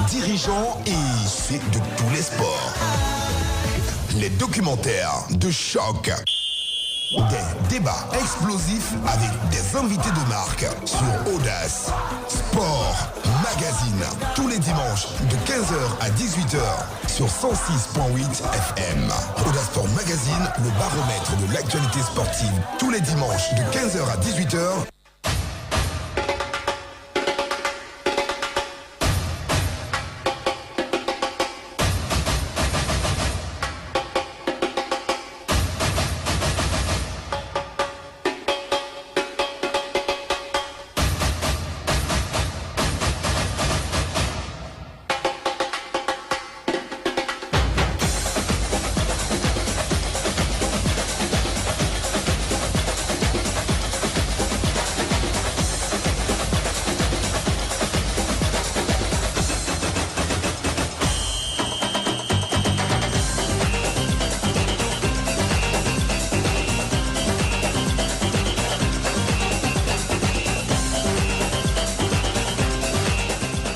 dirigeants et c'est de tous les sports. Les documentaires de choc. Des débats explosifs avec des invités de marque sur Audace. Sport, magazine, tous les dimanches de 15h à 18h sur 106.8 FM. Audace Sport Magazine, le baromètre de l'actualité sportive, tous les dimanches de 15h à 18h.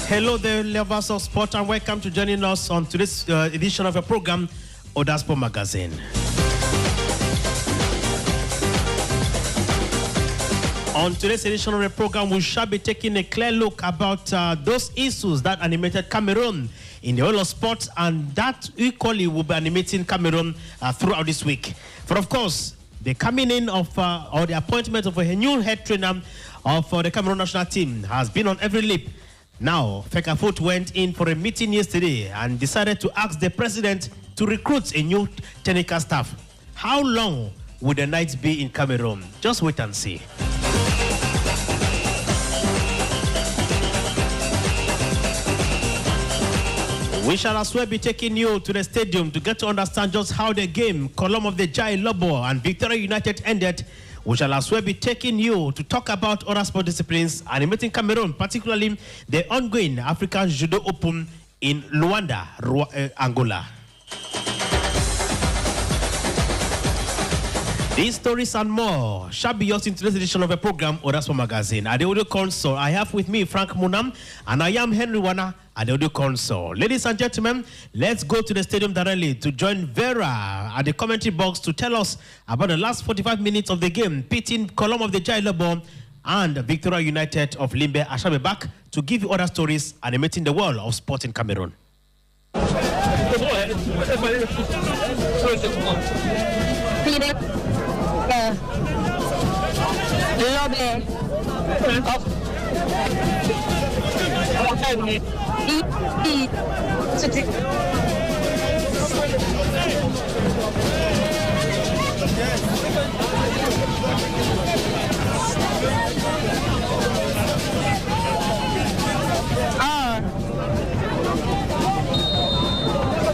Hello there, lovers of sport, and welcome to joining us on today's edition of a program, Audace Sport Magazine. On today's edition of the program, we shall be taking a clear look about those issues that animated Cameroon in the whole of sports, and that equally will be animating Cameroon throughout this week. For of course, the coming in of or the appointment of a new head trainer of the Cameroon national team has been on every lip. Now, Fecafoot went in for a meeting yesterday and decided to ask the president to recruit a new technical staff. How long will the night be in Cameroon? Just wait and see. We shall as well be taking you to the stadium to get to understand just how the game, Column of the Jai Lobo and Victoria United ended. We shall as well be taking you to talk about other sport disciplines animating Cameroon, particularly the ongoing African Judo Open in Luanda, Angola. These stories and more shall be yours in today's edition of the program, Audace Sport Magazine. At the audio console, I have with me Frank Munam, and I am Henry Wana at the audio console. Ladies and gentlemen, let's go to the stadium directly to join Vera at the commentary box to tell us about the last 45 minutes of the game, pitting Column of the Jai Lobo and Victoria United of Limbe. I shall be back to give you other stories animating the world of sport in Cameroon.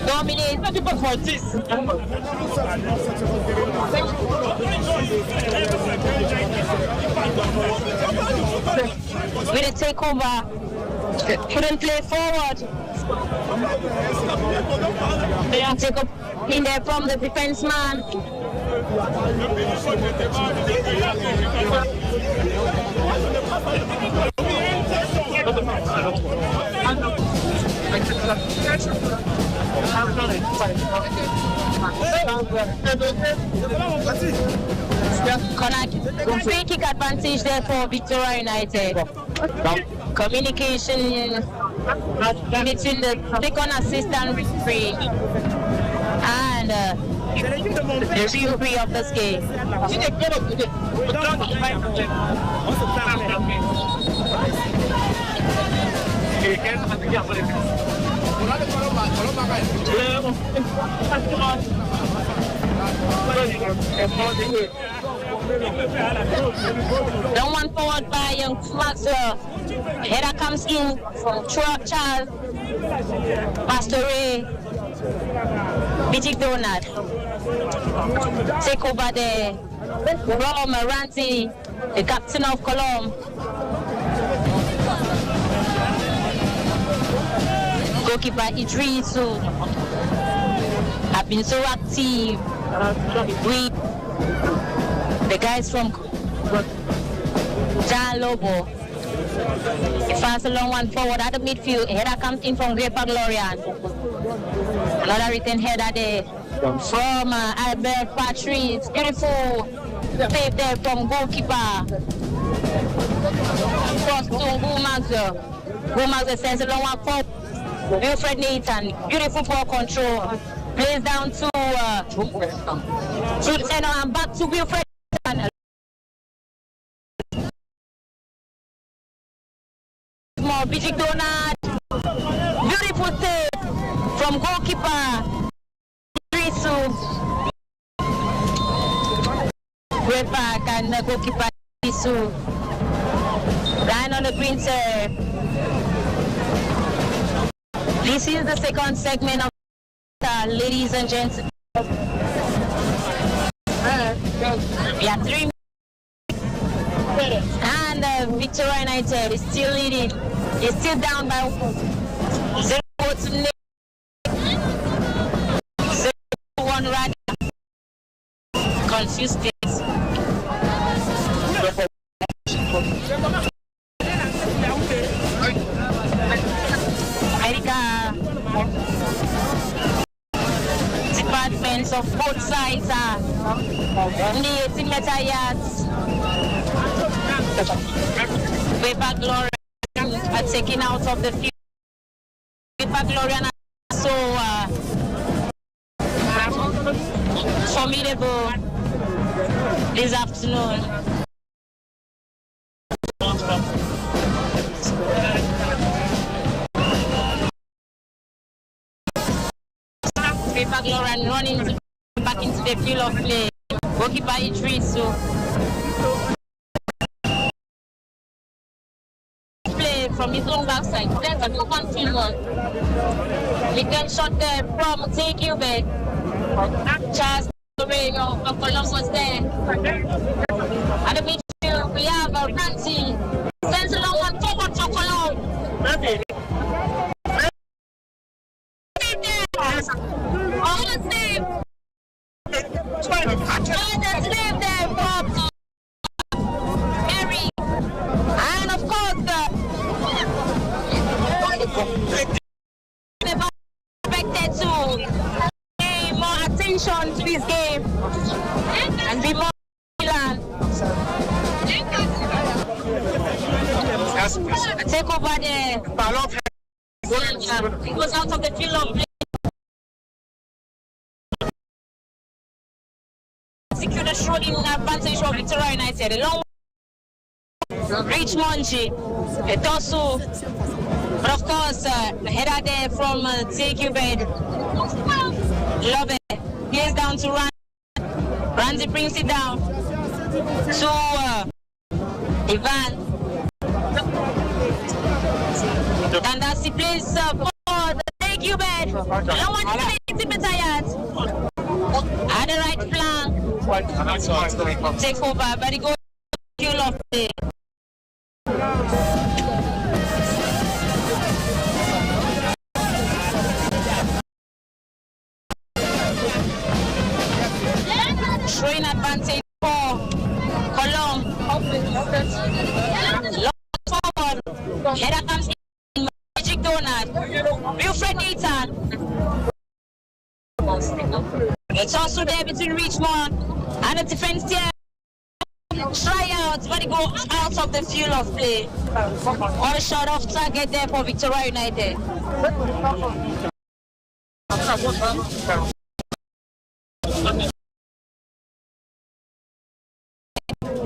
Dominate. With a takeover, couldn't play forward. They take up in there from the defense man. Free kick advantage there for Victoria United. Communication between the second assistant referee and the referee of this game. Don't want forward by young Maxwell. Header comes in from Charles Pastore. Bitik Donald. Take over the Raw Maranti, the captain of Colomb. Goalkeeper Idrisu have been so active with the guys from Jan Lobo. He fast a long one forward at the midfield. Header comes in from Great Glorian. Another written header there from Albert Patrice. Beautiful save there from goalkeeper. Cross to Gumazo. Gumazo sends a long one forward. Wilfred Nathan. Beautiful ball control. Plays down to and back to Wilfred Nathan. More Bridget Donald. Beautiful save from goalkeeper Risu. Way back and the goalkeeper Risu. Lying on the green serve. This is the second segment of ladies and gents. We have 3 minutes. And Victoria United is still leading. It's still down by 0 to 0 to 1 rather. Consistent. Departments of both sides are only 18-meter yards. Paper Glorian are taken out of the field. Paper Glorian are so formidable this afternoon. Paper Glorian running back into the field of play. Goalkeeper Idris. Play from his own backside. There's a 2-1 one. He can shot there from Take You Back. Charles Torreiro of Columbus there. At the midfield, we have Ranty. Sends a long one forward to Cologne. All the same. There from Mary. And of course, never expected to pay more attention to this game and be more vigilant. Take over there. It was out of the field of play. Secure the shooting advantage of Victoria United. A long reach Monchi, a Tosu, but of course, the header there from Take You Bed. Love it. Plays down to Randy. Randy brings it down to Ivan. And as he plays for the Take You Bed. No one is 80 meter yards. At the right flank. Take over, but he goes kill off the showing advantage for Colomb. Long forward. Header comes in. Magic Donald. Wilfred Nathan. It's also there between Richmond and the defense team. Try out, but they go out of the field of play. Or a shot off target there for Victoria United.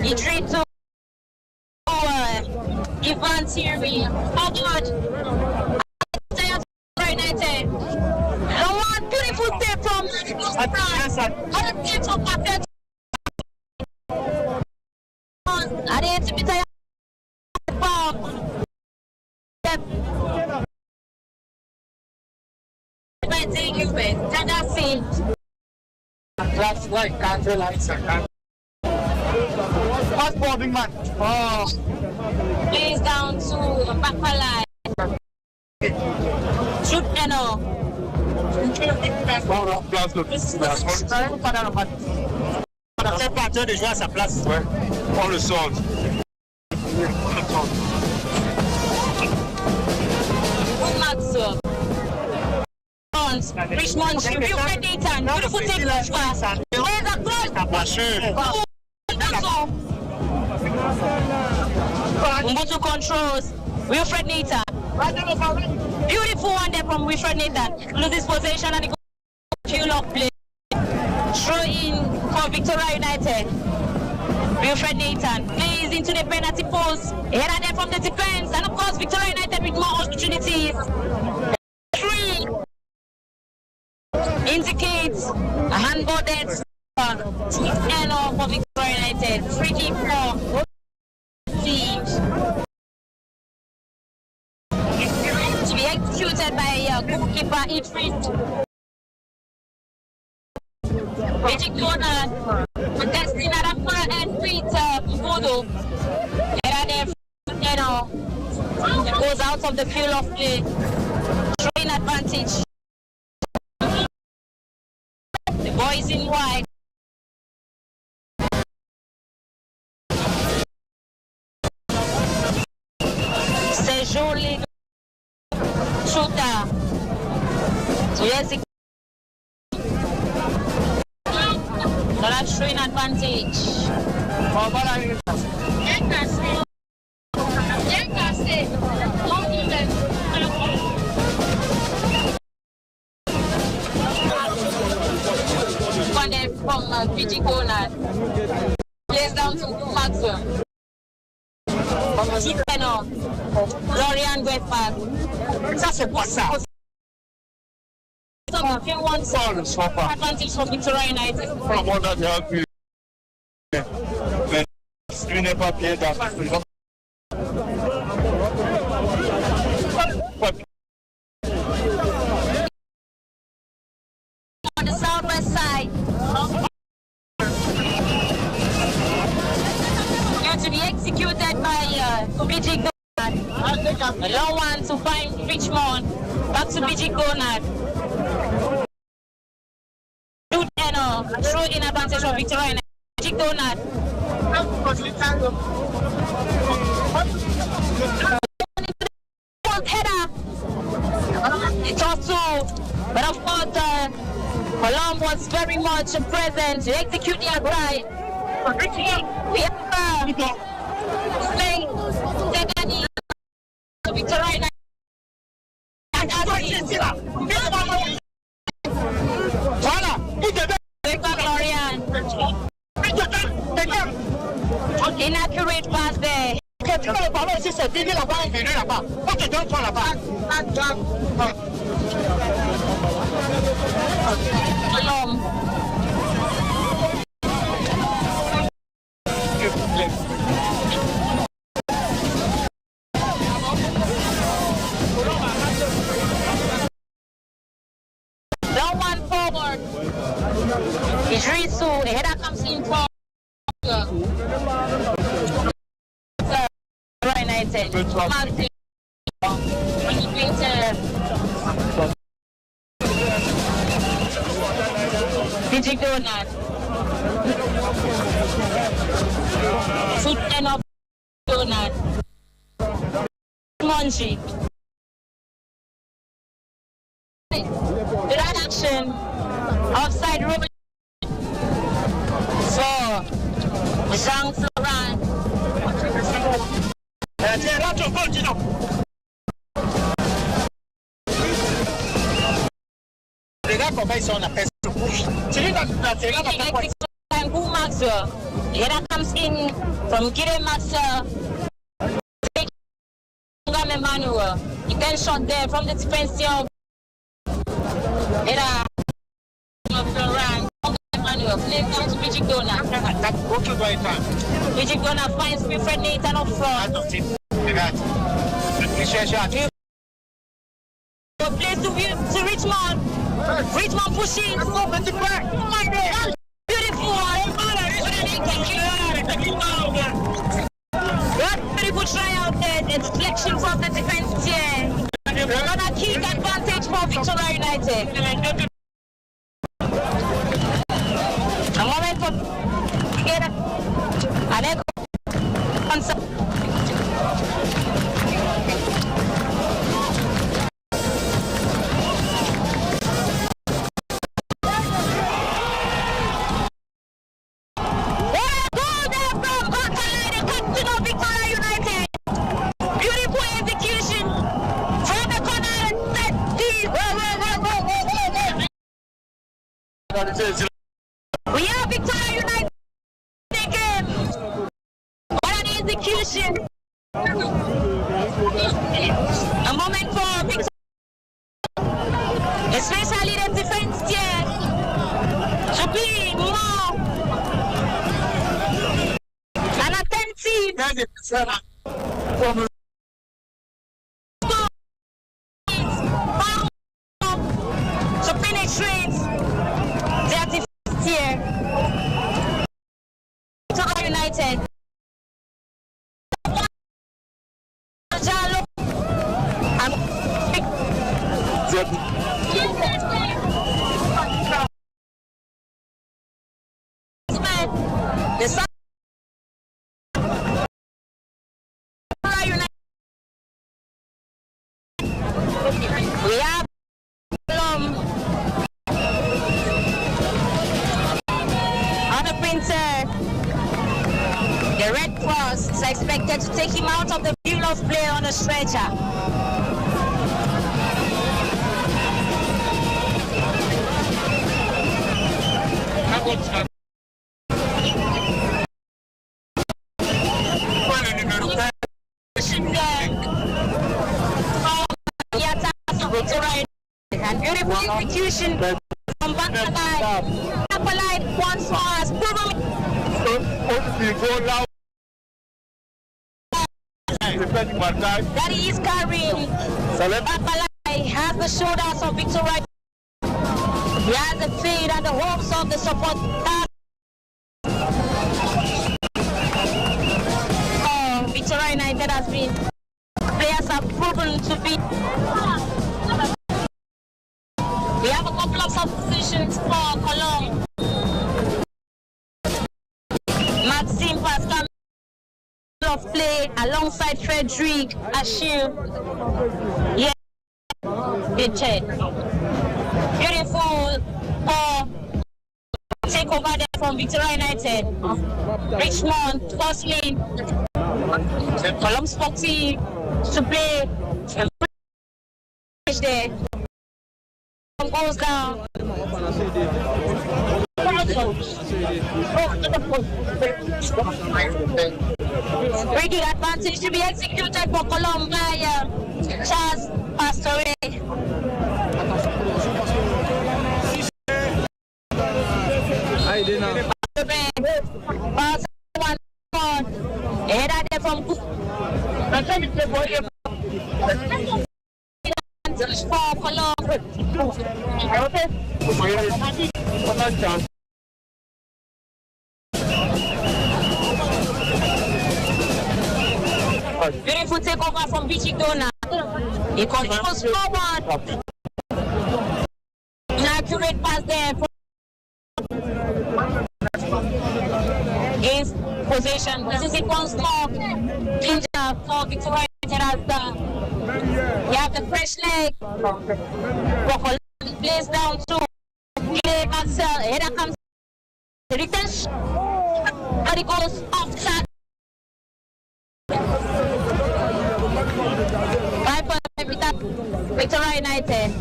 He treats to Ivan Thierry. Forward. United. One beautiful step from That's right, control answer. What's bobbing man? Oh. Plays down to Bakalai. Shoot Eno. C'est parti déjà à sa place. Ouais. On le sort. Max. Richmond, Wilfred Nathan, beautiful take pass. There's a goal. Mbutu controls. Wilfred Nathan. Beautiful one there from Wilfred Nathan. Loses possession and the goal of play. Throw in for Victoria United. Wilfred Nathan plays into the penalty post. Header there from the defense, and of course Victoria United with more opportunities. 3 indicates a handball that's and for Victoria United. 3 for teams to be executed by goalkeeper Idris. Magic corner, contesting at a far and feet Mbodo. And then goes out of the field of play. Showing advantage. The boys in white. Sejoli shooter. So yes, that's showing advantage. One from Fiji corner. Plays down to Maxwell. Lorian Gwetbag. Ça c'est quoi ça? Advantage for Victoria United. On the southwest side. Due to be executed by BG Gonad. A long one to find Richmond. Back to BG Gonad. Throw in advantage of Victoria United. BG Gonad. Header. It also, but of course, Colombo was very much present to execute their right. We have playing Victoria United. Inaccurate pass there. Long one forward. Idrisu, a header comes in for United. BG Gonad. Foot end of Gonad. Monji. The right action. Offside Robert. So, Jean Florent. Maxwell. Here comes in from Gide Maxwell. Emmanuel. He then shot there from the defense here. Emmanuel plays down to BG Gonad. BG Gonad finds Wilfred Nathan up front. Plays to Richmond. Richmond pushing. Beautiful one. Beautiful try out there. The deflection from the defense here. Another key advantage for Victoria United. A moment for an echo. We have Victoria United taking what an execution. A moment for Victoria, especially the defense here, to be more and attentive to penetrate their defense here. Victoria United. The we have on the printer. The Red Cross is expected to take him out of the field of play on a stretcher. And beautiful execution from back to line. Upper line once more has proven that he is carrying. Upper line has the shoulders of Victoria. He has the faith and the hopes of the support. Victoria United has been, players have proven to be. We have a couple of substitutions for Cologne. Maxime Pascal of play alongside Frederic Achille. Yeah, beautiful take over there from Victoria United. Richmond, first lane. Cologne Sportive to play there. Goes down. Breaking advantage to be executed for Cologne by Charles Pastore. Pass one on. Header there from for Cologne. Beautiful takeover from MUSIQUE. He continues forward. An accurate pass there. Gains possession. This is it once more. Danger for Victoria United. You have the fresh leg. Plays down to Marcel. Header comes. The retention. But it goes off track. 5 Victoria United.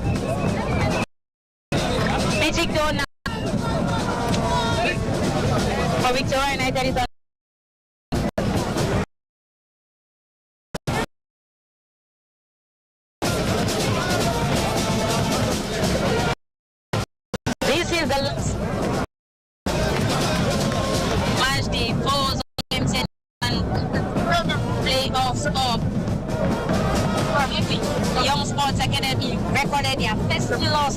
MUSIQUE for Victoria United is on. This is the last match, the fours games and playoff score. Young Sports Academy recorded their first loss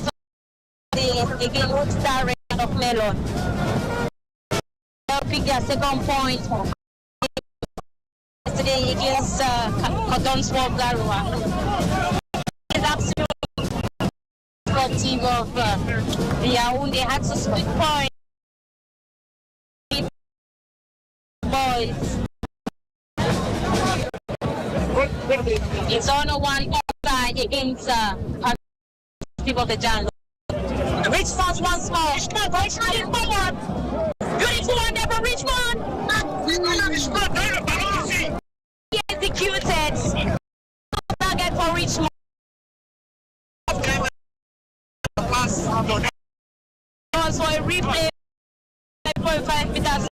against Star Red of Melon. They'll pick their second point yesterday against Cotton Swamp Garua. It's absolutely effective of the Yaoundé had to split points. Boys. It's on a one side against people of the jungle. Richmond once more. Richmond forward. Beautiful one there from Richmond. He executed. Target for Richmond. Was for a replay 5.5 meters.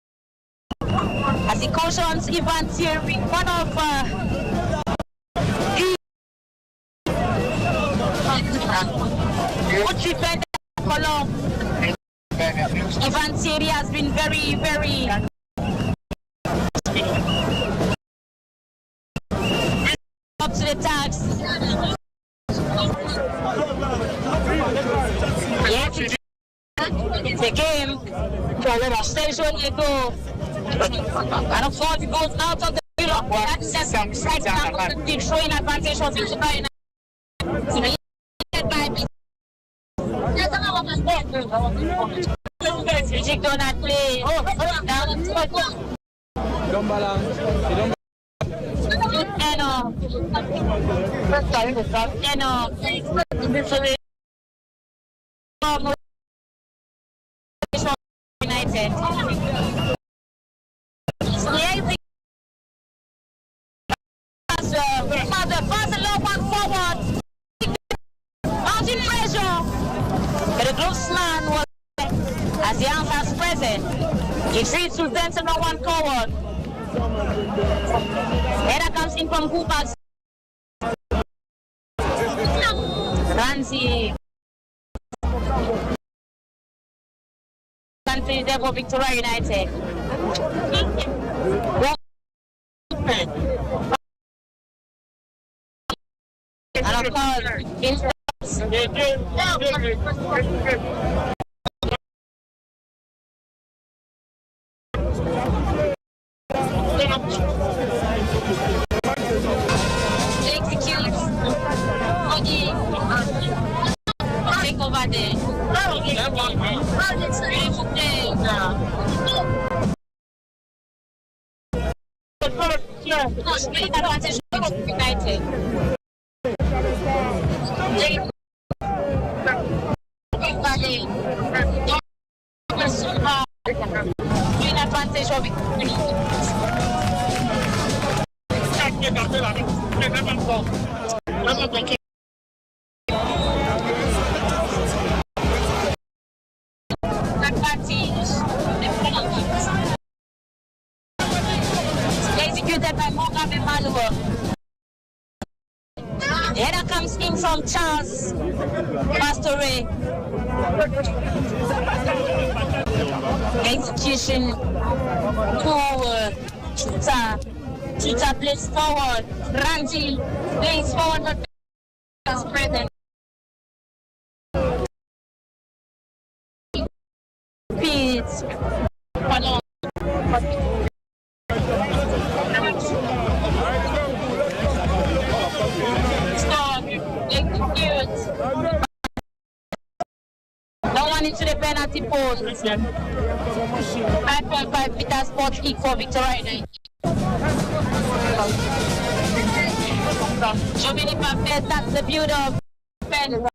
As he cautions Ivan Thierry, one of good defender Cologne. Ivan Thierry has been very up to the task. Yes, it's a game. Station you go. And of course, it goes out of the middle. That's showing advantage of the right. Jig do not play. United. Pass a low one forward. Mounting pressure. But the groomsman was as the answer present. He treats to them to no one forward. Header comes in from Cooper's. Ramsey. Country there for Victoria United. And of course, executes. Take over there. Advantage United. Advantage of executed by Morgan Emmanuel. The header comes in from Charles Pastore. Execution to Chuta plays forward. Ranji plays forward, but is present. Pete. No one into the penalty post. 5.5 meters sport kick for Victoria United. Jomini Papes, that's the build of pen.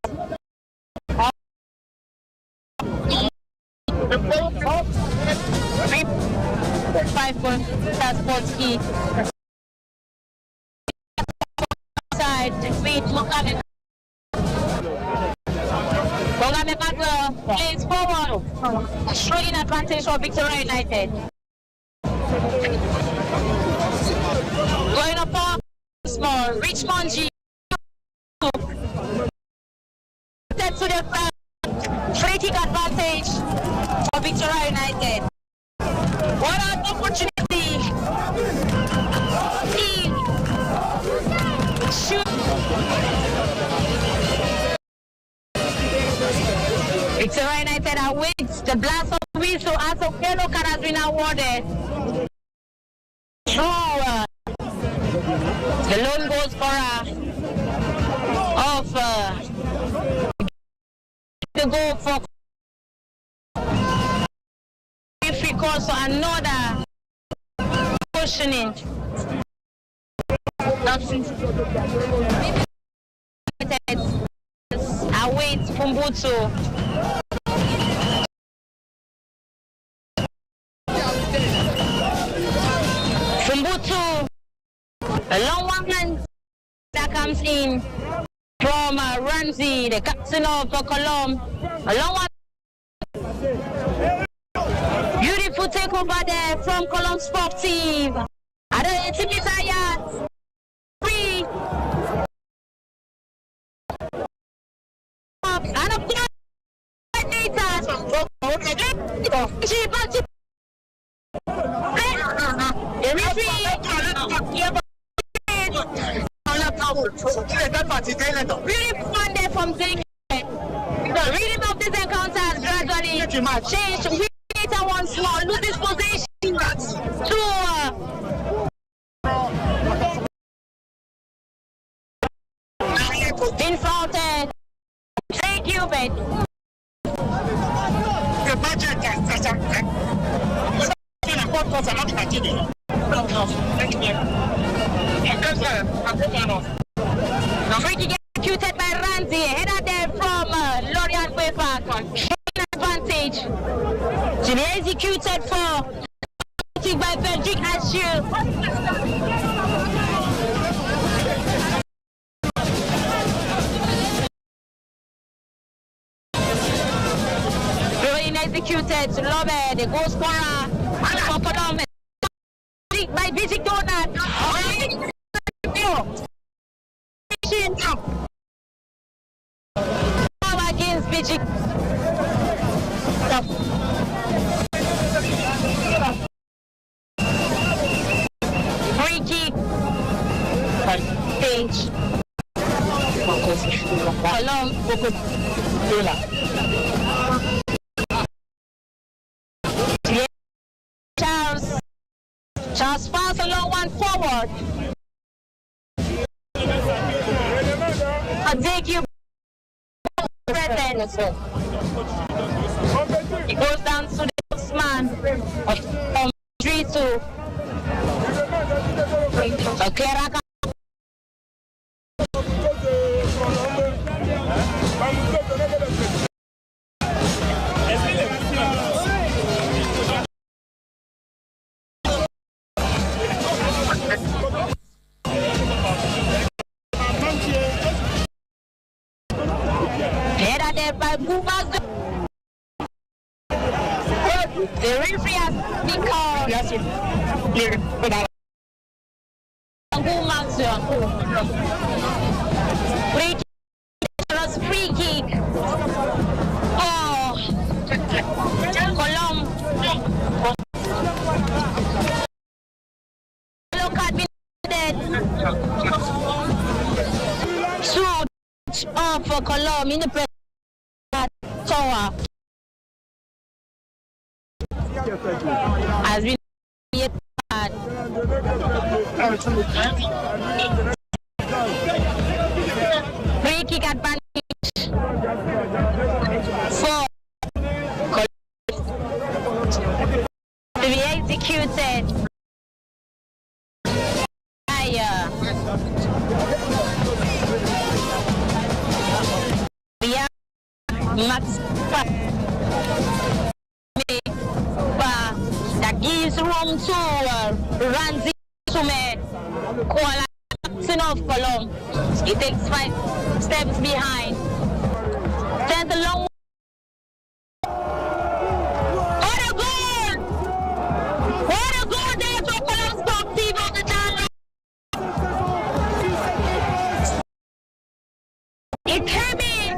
5.5 sport kick. Side, feet, Mohamed. Mohamed Magwell plays forward, showing advantage for Victoria United. Going up on small, Richmond G. To the back, free kick advantage for Victoria United. What an opportunity! Shoot! Victoria United awaits the blast of whistle as a yellow card has been awarded. The lone goal scorer of the goal for free calls for another questioning. Awaits Kumbutu. Kumbutu, a long one that comes in from Ramsey, the captain of Cologne. A long one take over there from Column Sportive. I don't need to tired. Free. And of course, really fun there from the rhythm of this encounter has gradually changed. We later once more lose this position to in front. Thank you, Ben. Free kick executed by Randy, headed there from Lorian Weber. Advantage. To be executed for by Frederick Ashew. Executed to Lobe, the goal scorer for Columbus. By Visit Donut. Against Visit. Free kick. Page. Charles pass a long one forward. I'll take you. It goes down to the next man. From 3-2. Clear. By Gumas. The referee has been called. Yes, free kick. Oh, Colomb. Look at me. Shoot off for Colomb in the press. Tower has been bad. Free kick advantage for to be executed by Max that gives room to Ranzi Sume, captain of Colomb. He takes 5 steps behind. Then the long what a goal! What a goal there for Colomb Sportive on the channel. It came in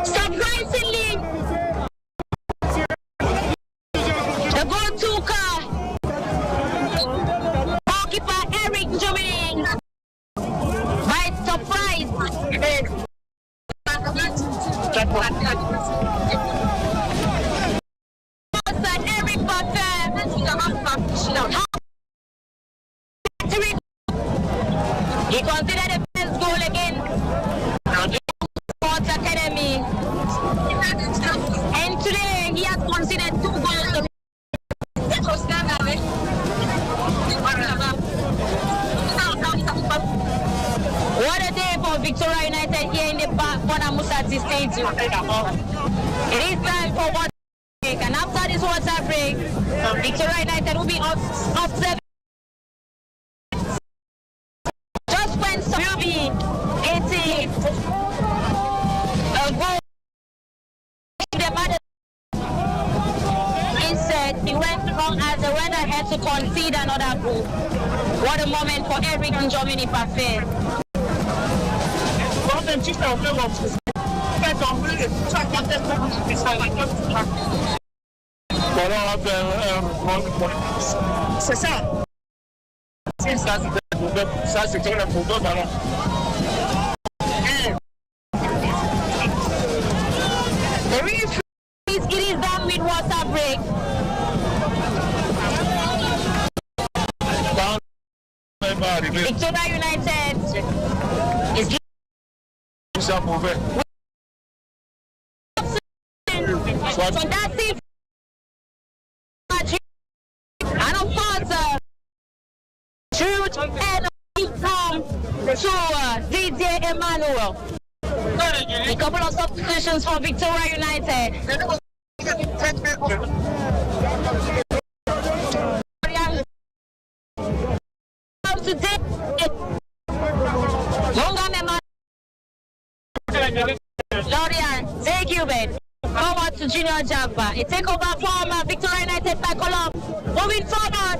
surprisingly. The goalkeeper, Eric Joming, by surprise. Eric Butter. He considered the best goal again. Sports Academy. And today he has considered 2 goals. What a day for Victoria United here in the Bonamusati Stadium. It is time for water break, and after this water break, Victoria United will be off 7. Just when will be 80 a goal. Instead, he went wrong had to concede another goal. What a moment for Eric and Germany parfait. C'est ça. Ça, c'est un problème. The real it is done with water break. Victoria United is fantastic. And of course, truth and from to DJ Emmanuel. A couple of substitutions for Victoria United. Today, Lorian, thank you, Ben. Forward to Junior Jagba. A takeover from Victoria United by Colomb. Moving forward,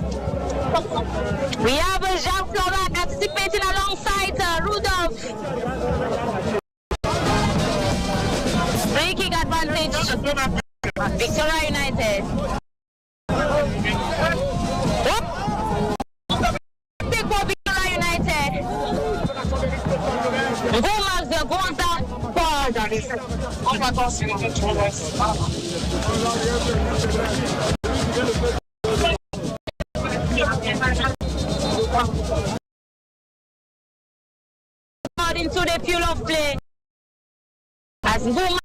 we have Jean Florent anticipating alongside Rudolph. Free kick advantage. Victoria United. Take for Victoria United. Goal marks the goal down. Into the field of play. As goal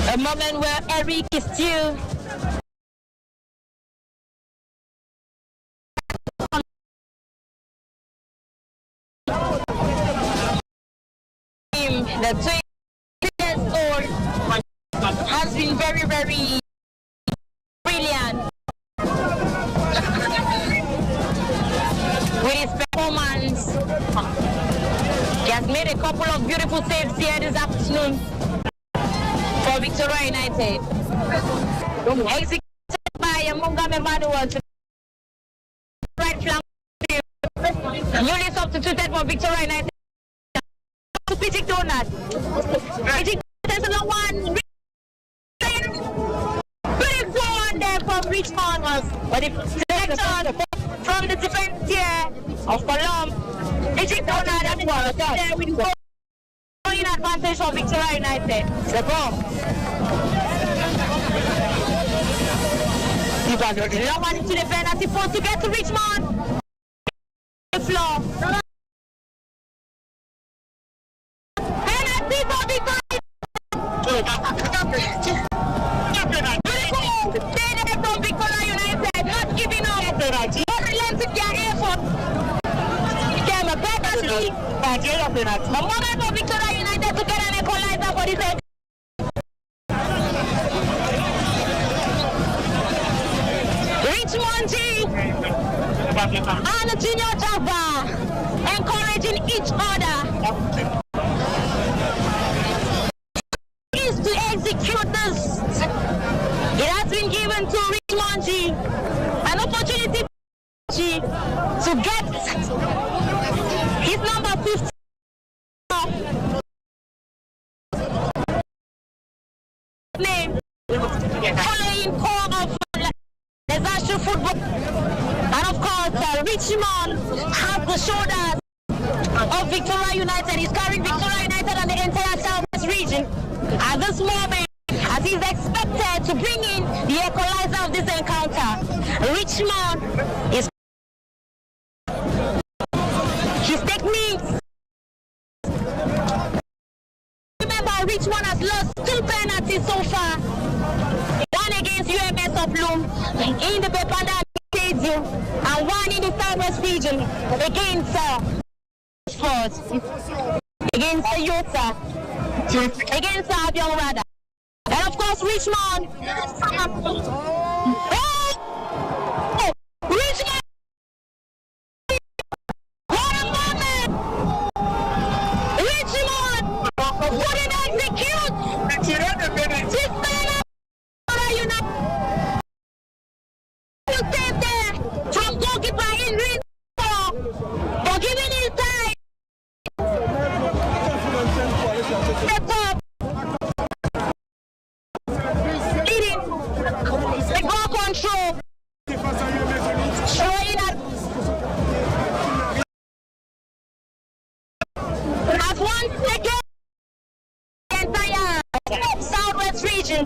a moment where Eric is still the 20 years old has been very, very brilliant with his performance. He has made a couple of beautiful saves here this afternoon for Victoria United. Executed by Mungam Emmanuel to right flank. Newly substituted for Victoria United. To Pichik Donut. Pichik there's another one. Beautiful one there from Richmond was. But the selection from the defense here of Colomb. Pichik Donut that was there with going advantage for Victoria United. The ball. No one into the penalty post to get to Richmond. The floor. Penalty for Victoria. They from Victoria United, not giving up. Not relenting their effort. Came a penalty. The moment for Victoria United to get an equalizer for this. Richmond G and Junior Java encouraging each other is to execute this. It has been given to Richmond G an opportunity to get his number 50. Name following call of disaster football, and of course Richmond has the shoulders of Victoria United. He's carrying Victoria United and the entire Southwest region at this moment, as he's expected to bring in the equalizer of this encounter. Richmond is his techniques. Remember, Richmond has lost 2 penalties so far. One against UMS of Bloom in the Bepanda Stadium and one in the Southwest region against against Toyota, against Avion Rada. And of course Richmond entire Southwest region.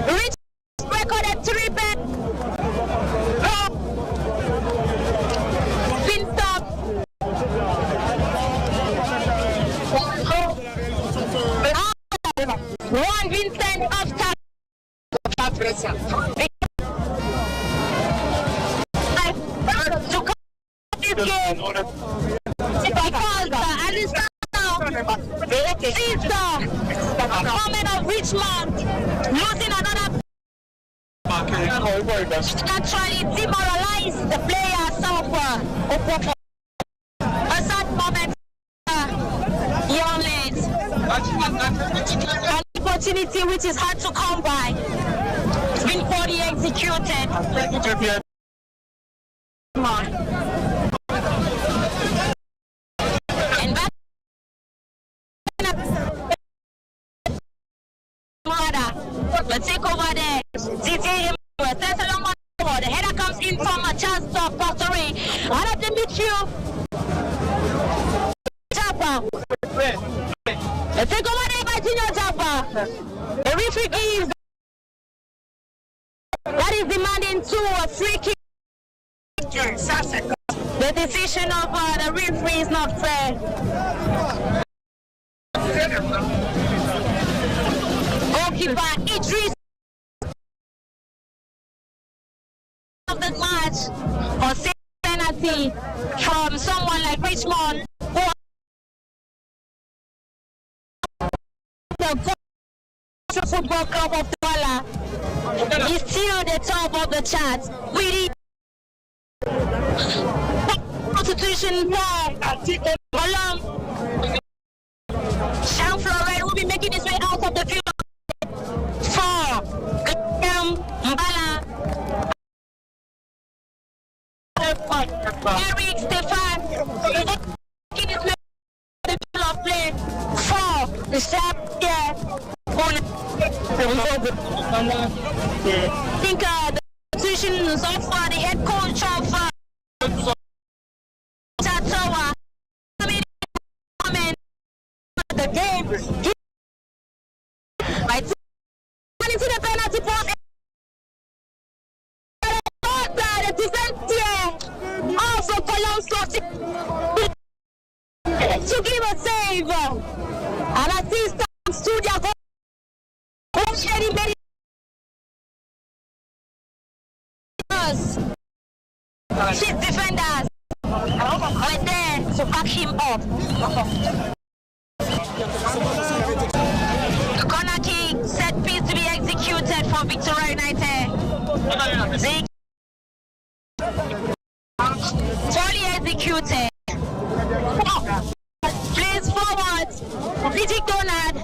Rich recorded 3 bets. Stop. One Vincent of top. To come this game because at least now is the comment of Richmond losing another actually demoralize the players of a sad moment young late. An opportunity which is hard to come by. It's been poorly executed. And back let's take over there. DJ there's a long one forward. The header comes in from a chance of Portori. Out of the midfield. Jabba. Let's take over there by Junior Jabba. The referee gives. That is demanding a free kick. The decision of the referee is not fair. Goalkeeper Idris of the match for six penalty from someone like Richmond. The football club of Douala is still the top of the chart. We Constitution for Colomb. Jean Florent will be making his way out of the field for Mbala. Eric Stefan making his way out of the field of play for the sharp I think the position is off for the head coach of Tatoa. The game. Right into the penalty box. The defense here also Colomb to give a save. And assist to their goal. His defenders were there to back him up. The corner kick set piece to be executed for Victoria United. Fully executed. Plays forward. Fiji Donald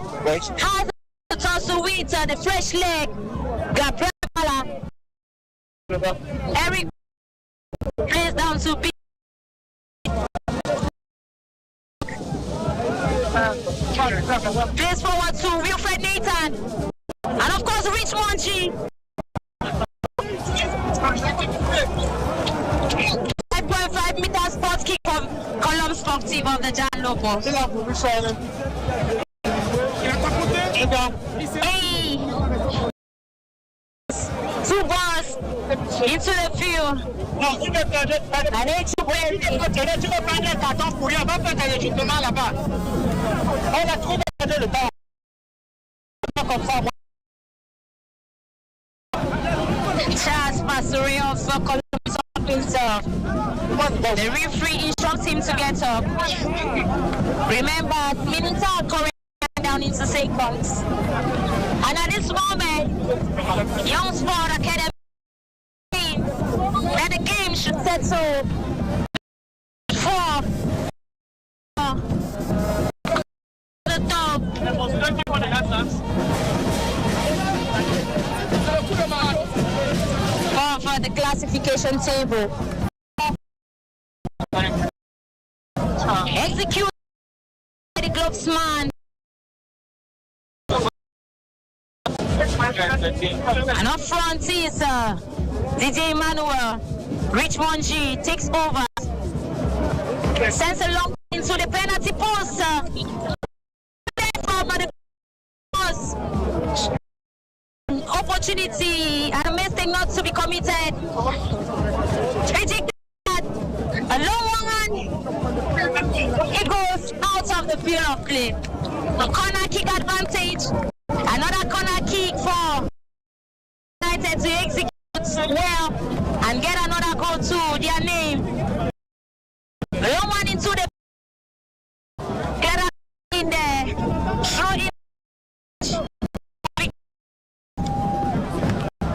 has the tussle with the fresh leg. Gabriela. Eric plays down to B. Plays forward to Wilfred Nathan. And of course, Richmond G. 5.5 meter sports kick from Column Sportive of the Jan Lopo. Hey. 2 balls into the field. And it's Charles Pastori of Columbus himself. The referee instructs him to get up. Remember, minutes are correct down into seconds. And at this moment, Young Sport Academy that the game should settle for the top. For the classification table. Execute the Globesman. And up front is DJ Emmanuel. Richmond G takes over. Sends a long into the penalty post. opportunity and a mistake not to be committed. Reject that. A long one. It goes out of the field of play. A corner kick advantage. Another corner kick for United to execute well and get another goal to their name. A long one into the get in there. Throw it.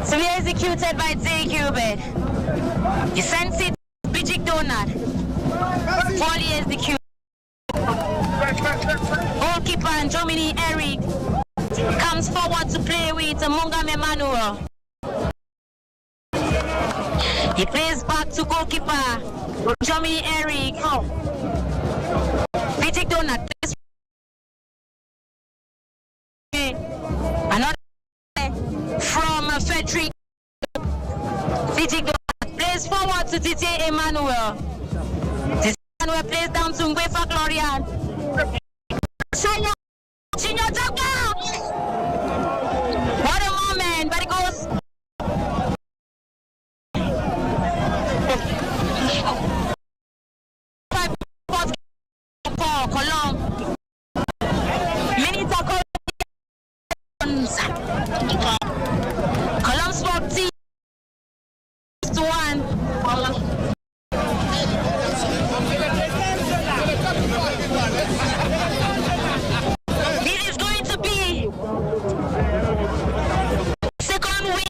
To be executed by DQB. You sense it, Bridget Donald. Fully executed. Goalkeeper and Germany Eric comes forward to play with Mongam Emmanuel. He plays back to goalkeeper Germany Eric. Bridget Donald plays another from Frederick. Bridget Donald plays forward to DJ Emmanuel. DJ Emmanuel plays down to Ngwefa Glorian. Senior Jaka! What a moment, but it goes. Colomb. Minutes are Colomb Sport team to 1. This is going to be second win.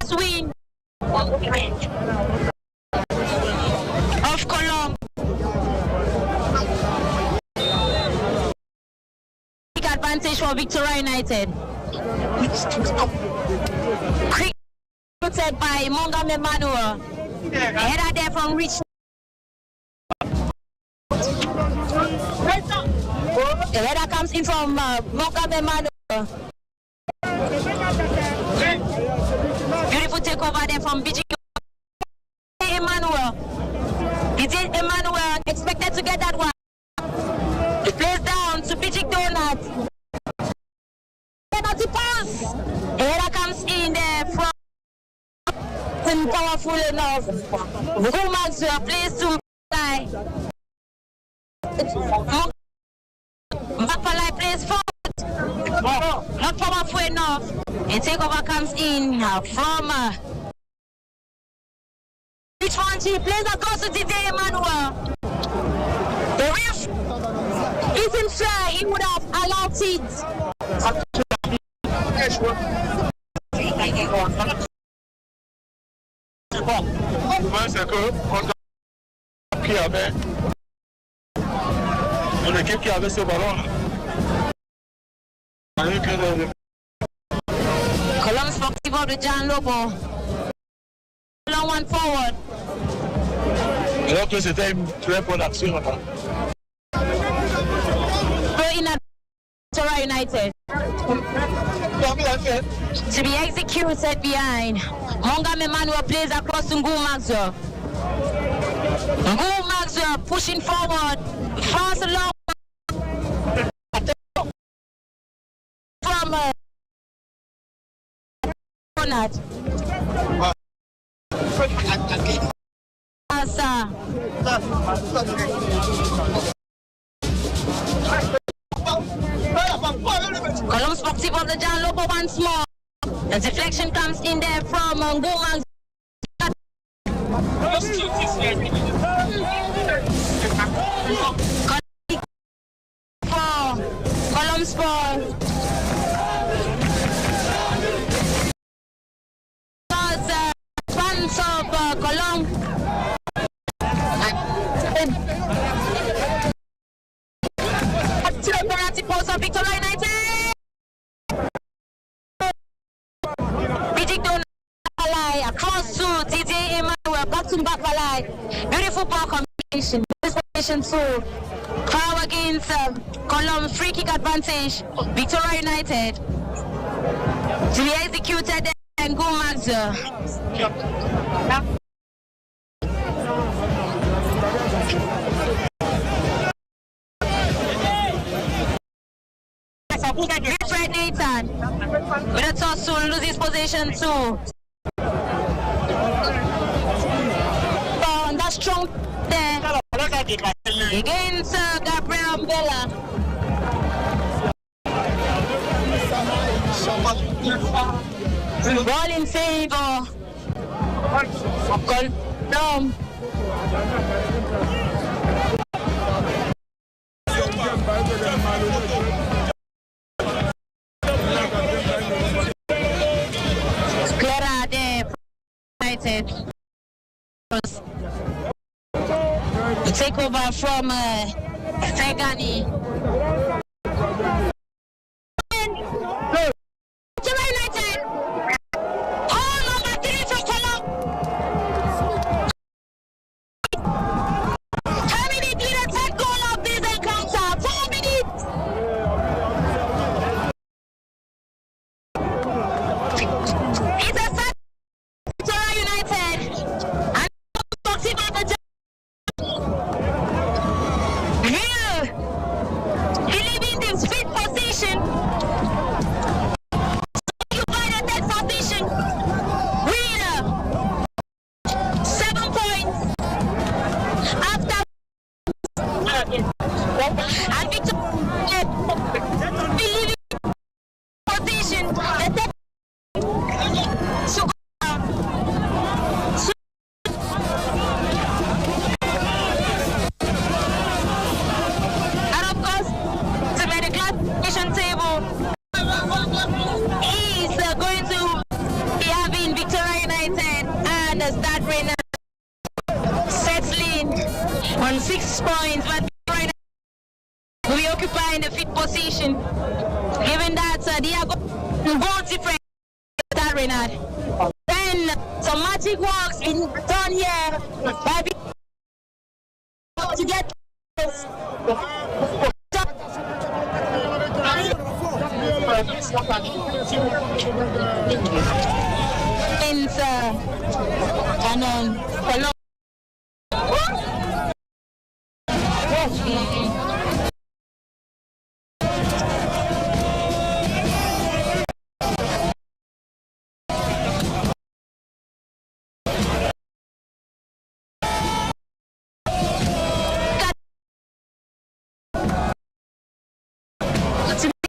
Last win of Colomb. Big advantage for Victoria United. Created by Mongam Emmanuel. Header there from Rich. The header comes in from Mongam Emmanuel. Beautiful takeover there from BG Emmanuel. DJ Emmanuel expected to get that one. He plays down to BG Donut. Penalty pass. The header comes in there from powerful enough. Maxwell plays to Mbappalai. Mbappalai plays forward. Not powerful enough. A takeover comes in from which one she plays across to DJ Emmanuel. The ref isn't fair. He would have allowed it. C'est que l'équipe qui avait ce ballon. Colomb Sportive of the John Lobo. Long one forward. Alors que c'était une très bonne action. In a United. To be executed behind. Mongam Emmanuel plays across to Ngu Maxwell. Ngu Maxwell pushing forward. Fast along from Donut. Colomb Sportive of the John Lobo once more. The deflection comes in there from Nguma. For Colomb Sport. Fans of Colomb. To the penalty post of Victoria United. Across to DJ Emmanuel, back to Mbappalai. Beautiful ball combination. Position 2. Foul against Colomb. Free kick advantage. Victoria United. To be executed and go Maxwell. Fred Nathan with a tussle, loses possession too. That's strong there against Gabriel Bella. Ball in favor of Colom. Clara there, United. Take over from Fegani. United. Oh, number 3 from Colom. Terminating the third goal of this encounter. 4 minutes. It's a sad United. And talks about the on 6 points, but we occupy in the 5th position, given that they are goal different. Then some magic works been done here by to get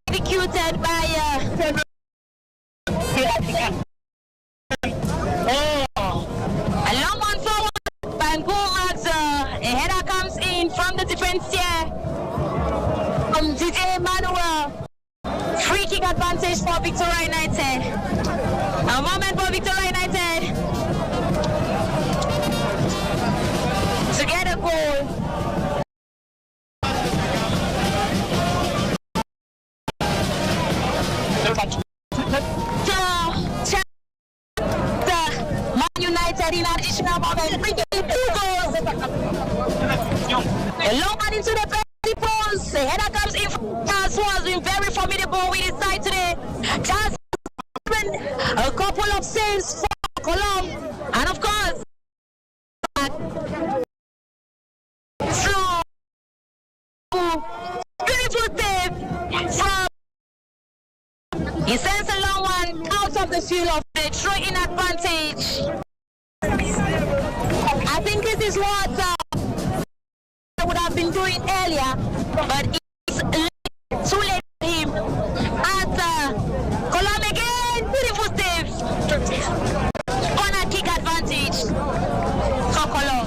executed by a long one forward. Bangoma's a header comes in from the defense here. DJ Manuel, free kick advantage for Victoria United. A moment for Victoria United to get a goal. Man United in additional moment, bringing 2 goals. A long one into the penalty post. The header comes in from Charles, who has been very formidable with his side today. Charles, a couple of saves for Colom, and of course, beautiful save from. He sends a long one out of the field of the throw-in advantage. I think this is what I would have been doing earlier, but it's too late for him. At Colom again, beautiful save. Corner kick advantage for Colom.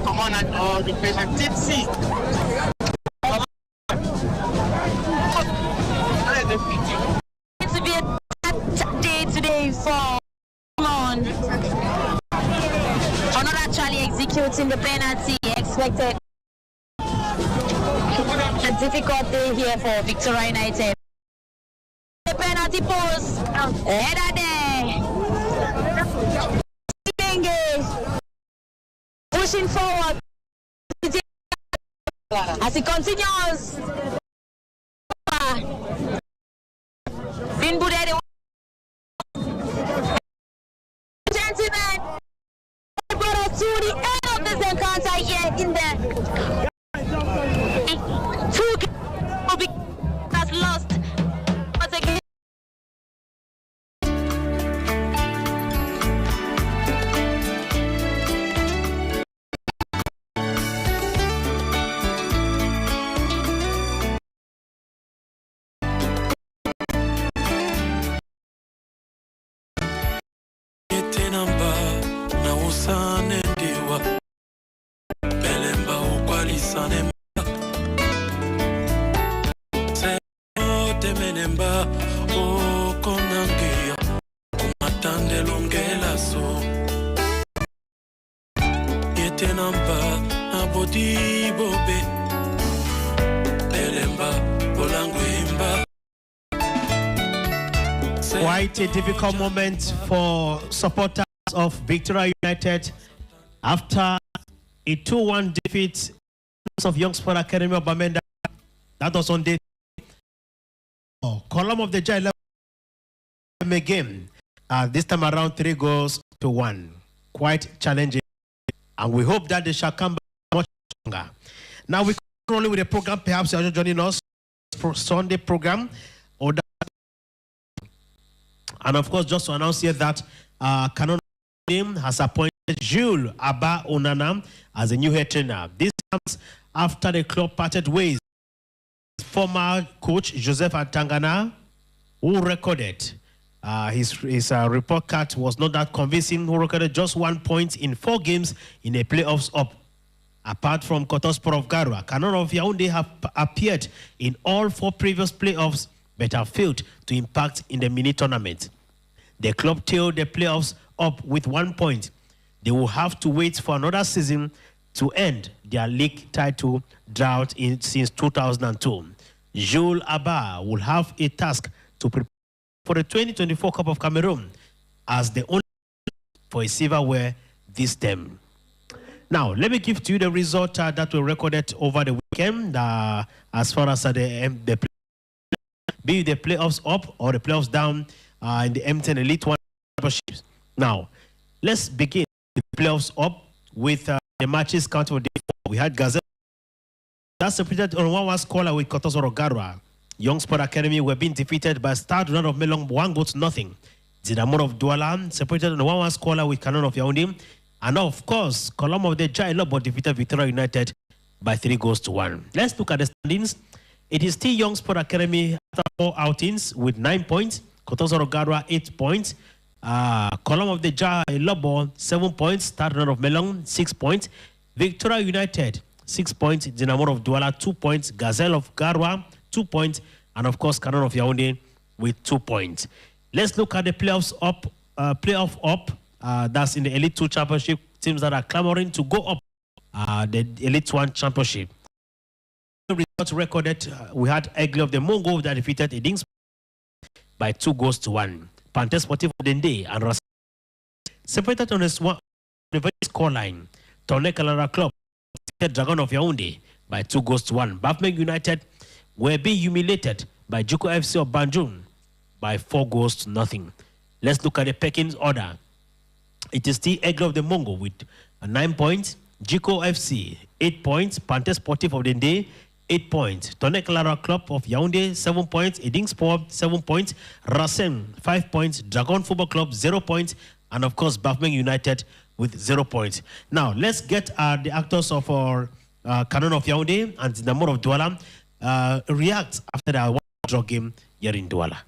Come on, the patient tipsy. It's to be a day today for Simon for not actually executing the penalty expected. A difficult day here for Victoria United. The penalty post, header there. Pushing forward as he continues. Gentlemen, brought us to the end of this encounter here in the Quite a difficult moment for supporters of Victoria United after a 2-1 defeat of Young Sport Academy of Bamenda. That was on day column of the Giant game. This time around 3-1. Quite challenging. And we hope that they shall come back much stronger. Now we continue with the program. Perhaps you're joining us for Sunday program. And of course, just to announce here that Canon has appointed Jules Abba Onana as a new head trainer. This comes after the club parted ways. Former coach Joseph Atangana, who recorded his report card was not that convincing, who recorded just 1 point in 4 games in the playoffs up. Apart from Kotospor of Garwa, Canon of Yaoundé have appeared in all 4 previous playoffs but have failed to impact in the mini tournament. The club tailed the playoffs up with 1 point. They will have to wait for another season to end their league title drought since 2002. Jules Abba will have a task to prepare for the 2024 Cup of Cameroon as the only for a silverware this term. Now, let me give to you the result that were recorded over the weekend as far as be the playoffs up or the playoffs down in the M10 Elite One Championships. Now, let's begin the playoffs up with the matches counted for day 4. We had Gazelle. That's separated on 1-1 scorer with Kotospor Garwa. Young Sport Academy were being defeated by Stade Rwanda of Melong 1-0. Zinamor of Douala separated on 1-1 scorer with Canon of Yaoundé. And of course, Column of the Giant defeated Victoria United by 3-1. Let's look at the standings. It is still Young Sport Academy after 4 outings with 9 points. Kotospor Garwa 8 points. Column of the Giant 7 points. Stade Rwanda of Melong 6 points. Victoria United 6 points. Zinamor of Douala 2 points. Gazelle of Garwa 2 points. And of course, Canon of Yaoundé with 2 points. Let's look at the playoffs up. Playoff up. That's in the Elite 2 Championship. Teams that are clamoring to go up the Elite 1 Championship. The results recorded, we had Aigle of the Mongo that defeated Edings by 2-1. Panthère Sportif of Dende and Ras separated on the scoreline. Tourné Kalara Club defeated Dragon of Yaoundé by 2-1. Bafmeng United were being humiliated by Juko FC of Banjul by 4-0. Let's look at the Pekins order. It is still Aigle of the Mongo with 9 points. Jiko FC 8 points. Panthère Sportif of Dende 8 points. Tourné Kalara Club of Yaoundé 7 points. Eding Sport 7 points. Racine 5 points. Dragon Football Club 0 points. And of course Bafmeng United with 0 points. Now let's get the actors of our Canon of Yaoundé and Zinamor of Douala react after the draw game here in Douala.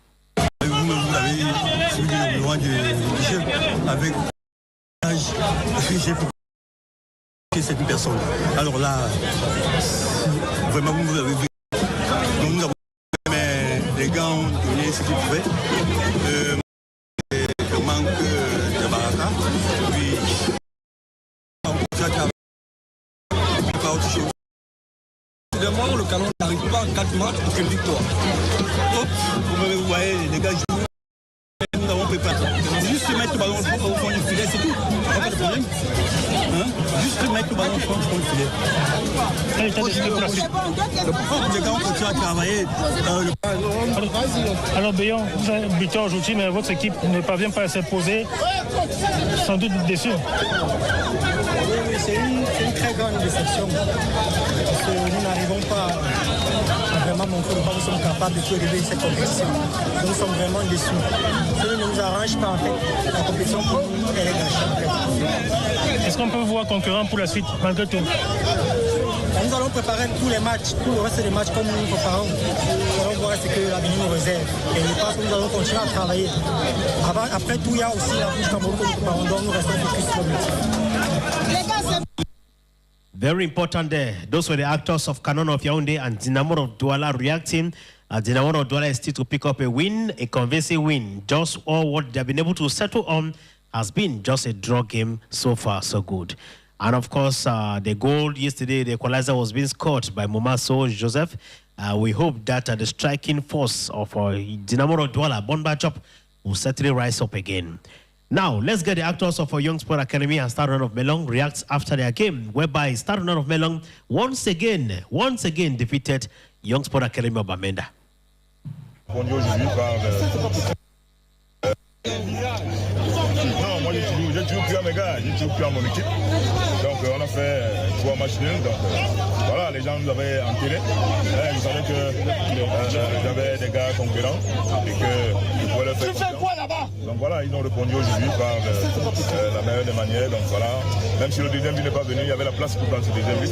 Vous avez suivi le droit du jeu avec j'ai que cette personne. Alors là, vraiment vous avez vu. Donc nous avons les gars ont donné ce qu'ils pouvaient. Le manque de baraka. Puis pas autre chose. Le moment le canon n'arrive pas en 4 matchs pour une victoire. Vous voyez les gars jouent. Nous avons préparé. Juste mettre le ballon au fond du filet, c'est tout. Pas de problème. Juste mettre le ballon au fond du filet. Les gars ont continué à travailler. Alors Béon, vous êtes buteur aujourd'hui, mais votre équipe ne parvient pas à s'imposer. Sans doute déçu. Oui, c'est une très grande déception. Parce que nous n'arrivons pas à vraiment montrer comment nous sommes capables de tout élever cette compétition. Nous sommes vraiment déçus. Ce ne nous arrange pas en fait. La compétition pour nous, elle est gâchée en fait. Est-ce qu'on peut vous voir concurrent pour la suite, malgré tout? Nous allons préparer tous les matchs, tout le reste des matchs comme nous nous préparons. Nous allons voir ce que l'avenir nous réserve. Et je pense que nous allons continuer à travailler. Après tout, il y a aussi la bouche Cameroun que nous préparons, donc nous restons focus sur l'objectif. Very important there. Those were the actors of Canon of Yaoundé and Dinamo of Douala reacting. Dinamo of Douala is still to pick up a win, a convincing win. Just all what they've been able to settle on has been just a draw game. So far, so good. And of course, the goal yesterday, the equalizer was being scored by Momaso Joseph. We hope that the striking force of Dinamo of Douala, Bonba Chop, will certainly rise up again. Now, let's get the actors of our Young Sport Academy and Star Run of Melong react after their game, whereby Star Run of Melong once again defeated Young Sport Academy of Bamenda. Non, moi j'ai toujours pris à mes gars, j'ai toujours pris à mon équipe. Donc on a fait 3 matchs nuls. Donc voilà, les gens nous avaient enterrés. Ils savaient que j'avais des gars concurrents et que je pouvais leur faire confiance. Donc voilà, ils ont répondu aujourd'hui par la meilleure des manières. Donc voilà, même si le deuxième but n'est pas venu, il y avait la place pour prendre ce deuxième but.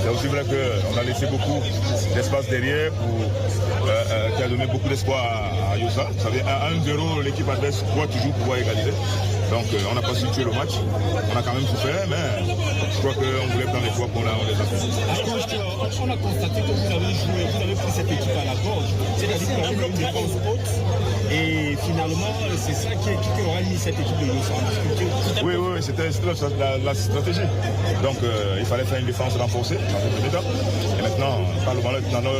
C'est aussi vrai qu'on a laissé beaucoup d'espace derrière qui a donné beaucoup d'espoir à Yosa. Vous savez, à 1-0, l'équipe adverse croit toujours pouvoir égaliser. Donc on n'a pas su tuer le match. On a quand même souffert, mais je crois qu'on voulait prendre les fois qu'on les a fait. On a constaté que vous avez pris cette équipe à la gorge. C'est-à-dire qu'on a une défense haute. Et finalement, c'est ça qui aura mis cette équipe de Yosa en difficulté. Oui, c'était la stratégie. Donc il fallait faire une défense renforcée dans le premier temps. Et maintenant,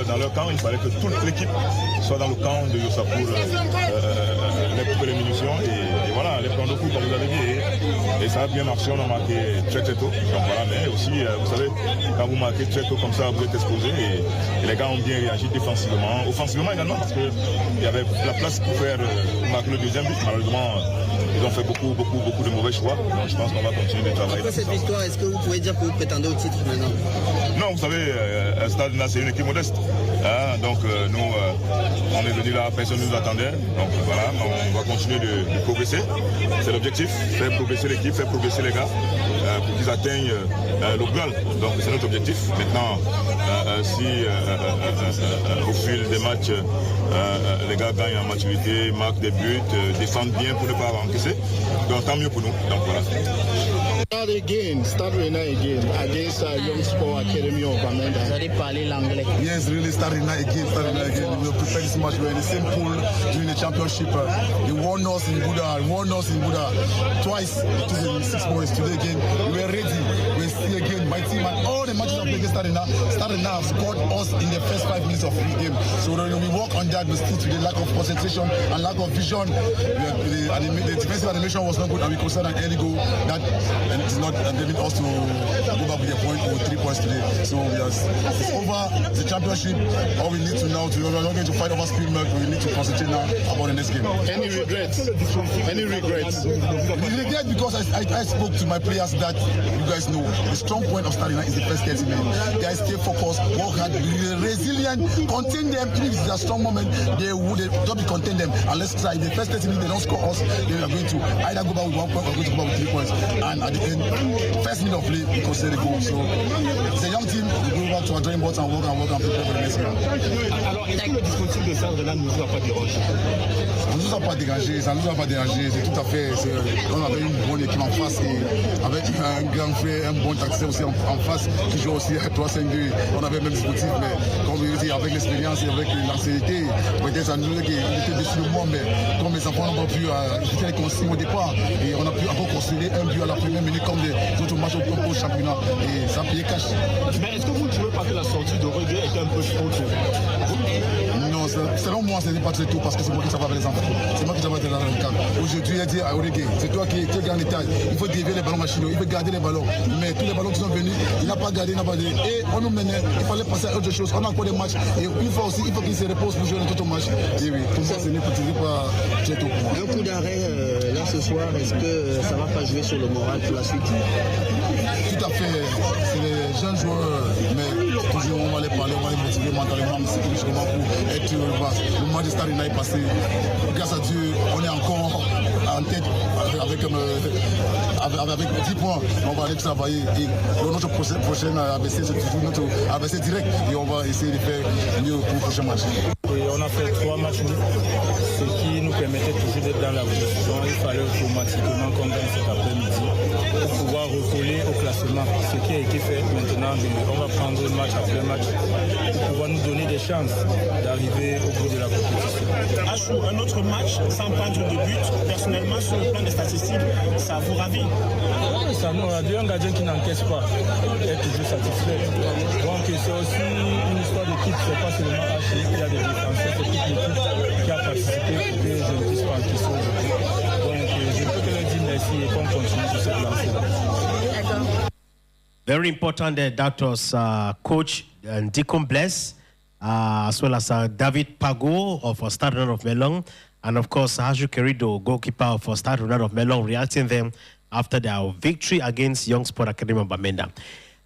dans leur camp, il fallait que toute l'équipe soit dans le camp de Yosa pour les couper les munitions et voilà, les prendre au coup comme vous avez dit. Et ça a bien marché, on a marqué très tôt. Donc voilà, mais aussi, vous savez, quand vous marquez très tôt comme ça, vous êtes exposé et les gars ont bien réagi défensivement, offensivement également, parce qu'il y avait la place pour marquer le deuxième but. Malheureusement, ils ont fait beaucoup de mauvais choix. Donc je pense qu'on va continuer de travailler. Après cette victoire, est-ce que vous pouvez dire que vous prétendez au titre maintenant? Non, vous savez, Stade NOUS, c'est une équipe modeste. Hein, donc nous, on est venu là, personne ne nous attendait. Donc voilà, on va continuer de progresser. C'est l'objectif, faire progresser l'équipe, faire progresser les gars pour qu'ils atteignent le goal. Donc c'est notre objectif. Maintenant, si au fil des matchs, les gars gagnent en maturité, marquent des buts, défendent bien pour ne pas encaisser, donc tant mieux pour nous. Donc voilà. Start again against Young Sport Academy of Bamenda. Vous allez parler l'anglais. Yes, really starting again. We will prepare this match. We're in the same pool during the championship. They won us in Buddha, twice. It was 6 points today again. We were ready. We're still again. My team and all the matches of the starting now scored us in the first 5 minutes of the game. So when we work on that, we still to the lack of concentration and lack of vision. The defensive animation was not good, and we considered an early goal that. And it's not enabling us to go back with a point or 3 points today. So it's over the championship. All we need to now, we're not going to fight over speed milk. We need to concentrate now about the next game. Any regrets? Any regrets? Regret because I spoke to my players that you guys know the strong point of Starina is the first 30 minutes. Guys stay focused, work hard, be resilient, contain them. If it's a strong moment, they don't be contain them. And let's try. The first 30 minutes they don't score us, they are going to either go back with 1 point or go to go back with 3 points. And at the end, first minute of play, we consider the goal. So it's a young team. We go back to our drawing board and work and prepare for the next round. Alors, est-ce que le dispositif de Sardana ne nous a pas dérangé? Ça ne nous a pas dérangé, c'est tout à fait. On avait une bonne équipe en face et avec un grand frère, un bon tacticien aussi en face qui joue aussi à 3-5-2. On avait le même dispositif, mais comme je dis, avec l'expérience et avec l'ancienneté, peut-être ça nous était déçu le moment, mais comme les enfants n'ont pas pu écouter les consignes au départ, et on a pu encore construire un but à la première minute comme les autres matchs au championnat, et ça payait cash. Mais est-ce que vous ne trouvez pas que la sortie de Reggae était un peu trop tôt? Non, selon moi, ce n'est pas très tôt parce que c'est moi qui travaille avec les enfants. C'est moi qui travaille dans le camp. Aujourd'hui, il a dit à Reggae, c'est toi qui es grand détail. Il faut dévier les ballons machinaux, il faut garder les ballons. Mais tous les ballons qui sont venus, il n'a pas gardé, Et on nous menait, il fallait passer à autre chose. On a encore des matchs. Et une fois aussi, il faut qu'il se repose pour jouer un autre match. Et oui, pour moi, ce n'est pas très tôt. Un coup d'arrêt là ce soir, est-ce que ça ne va pas jouer sur le moral pour la suite? Tout à fait. C'est les jeunes joueurs, mais toujours on va les parler, on va les motiver mentalement, psychologiquement pour être le match de Stade est passé. Grâce à Dieu, on est encore en tête avec 10 points. On va aller travailler et notre prochaine ABC, c'est toujours notre ABC direct et on va essayer de faire mieux pour le prochain match. Et on a fait 3 matchs nuls, ce qui nous permettait toujours d'être dans la position. Il fallait automatiquement qu'on gagne cet après-midi. pour pouvoir recoller au classement. Ce qui a été fait maintenant, on va prendre match après match pour pouvoir nous donner des chances d'arriver au bout de la compétition. Achou, un autre match sans prendre de but, personnellement sur le plan des statistiques, ça vous ravit? Oui, ça nous ravit. Un gardien qui n'encaisse pas est toujours satisfait. Donc c'est aussi une histoire d'équipe, c'est pas seulement Achou, il y a des défenseurs, c'est toute l'équipe qui a participé pour que je ne puisse pas encaisser aujourd'hui. Donc je peux que leur dire merci et qu'on continue sur cette lancée-là. Very important that was Coach Deacon Bless, as well as David Pago of Stade Rennais of Melon, and of course Haju Querido, goalkeeper of Stade Rennais of Melon, reacting them after their victory against Young Sport Academy of Bamenda.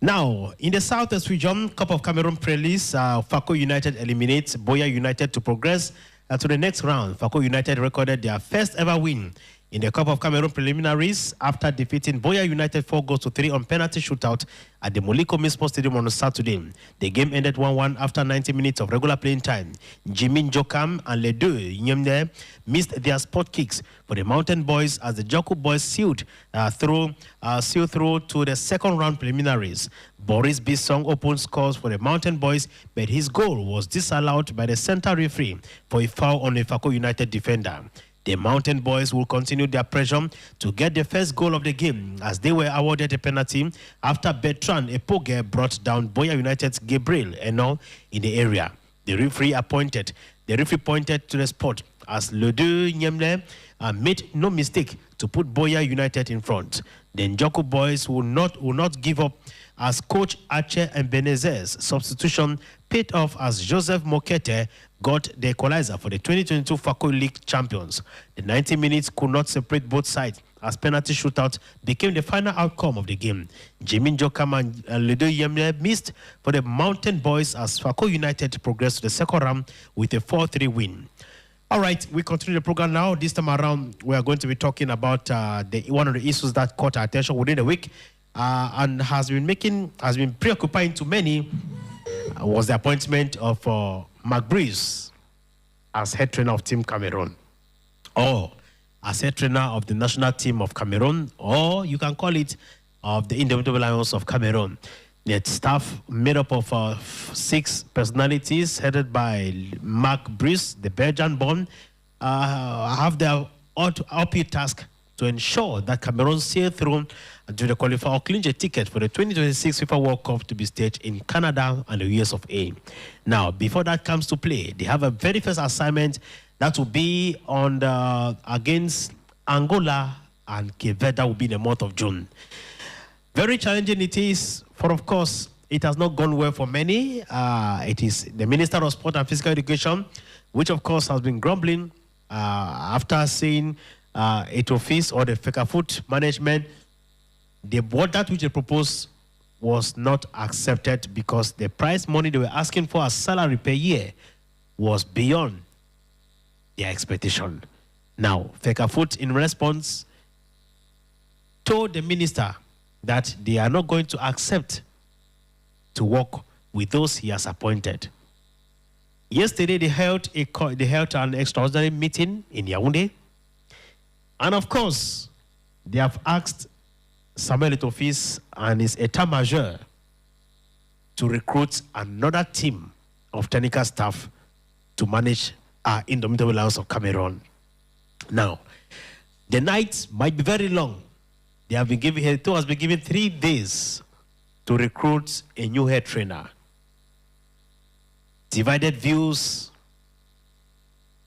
Now, in the Southwest region, Cup of Cameroon Prelis, Fako United eliminates Boya United to progress to the next round. Fako United recorded their first ever win in the Cup of Cameroon preliminaries after defeating Boya United 4-3 on penalty shootout at the Moliko Sports Stadium on Saturday. The game ended 1-1 after 90 minutes of regular playing time. Jimin Jokam and Ledo Nyemne missed their spot kicks for the Mountain Boys as the Joku Boys sealed through to the second round preliminaries. Boris Bissong opened scores for the Mountain Boys, but his goal was disallowed by the center referee for a foul on a Fako United defender. The Mountain Boys will continue their pressure to get the first goal of the game as they were awarded a penalty after Bertrand Epoge brought down Boya United's Gabriel Eno in the area. The referee pointed to the spot as Ledu Nyemle made no mistake to put Boya United in front. The Njoku Boys will not give up as Coach Ache Mbenezer's substitution paid off as Joseph Mokete got the equalizer for the 2022 Fako League champions. The 90 minutes could not separate both sides as penalty shootout became the final outcome of the game. Jimin Jokam and Ledo Yemne missed for the Mountain Boys as Fako United progressed to the second round with a 4-3 win. All right, we continue the program now. This time around, we are going to be talking about one of the issues that caught our attention within the week and has been preoccupying to many was the appointment of Mark Breeze as head trainer of Team Cameroon, or as head trainer of the national team of Cameroon, or you can call it of the Indomitable Lions of Cameroon. The staff made up of 6 personalities headed by Mark Breeze, the Belgian-born, have their uphill task to ensure that Cameroon sail through to the qualifier or clinch a ticket for the 2026 FIFA World Cup to be staged in Canada and the US of A. Now, before that comes to play, they have a very first assignment that will be on against Angola and Cape Verde. That will be in the month of June. Very challenging it is, for of course, it has not gone well for many. It is the Minister of Sport and Physical Education, which of course has been grumbling after seeing Etofis or the Fecafoot management. That which they proposed was not accepted because the price money they were asking for as salary per year was beyond their expectation. Now, Fecafoot, in response, told the minister that they are not going to accept to work with those he has appointed. Yesterday, they held an extraordinary meeting in Yaoundé. And of course, they have asked Samuel Etofis and his état-major to recruit another team of technical staff to manage our Indomitable Lions of Cameroon. Now, the night might be very long. They have been given, Heto has been given 3 days to recruit a new head trainer. Divided views.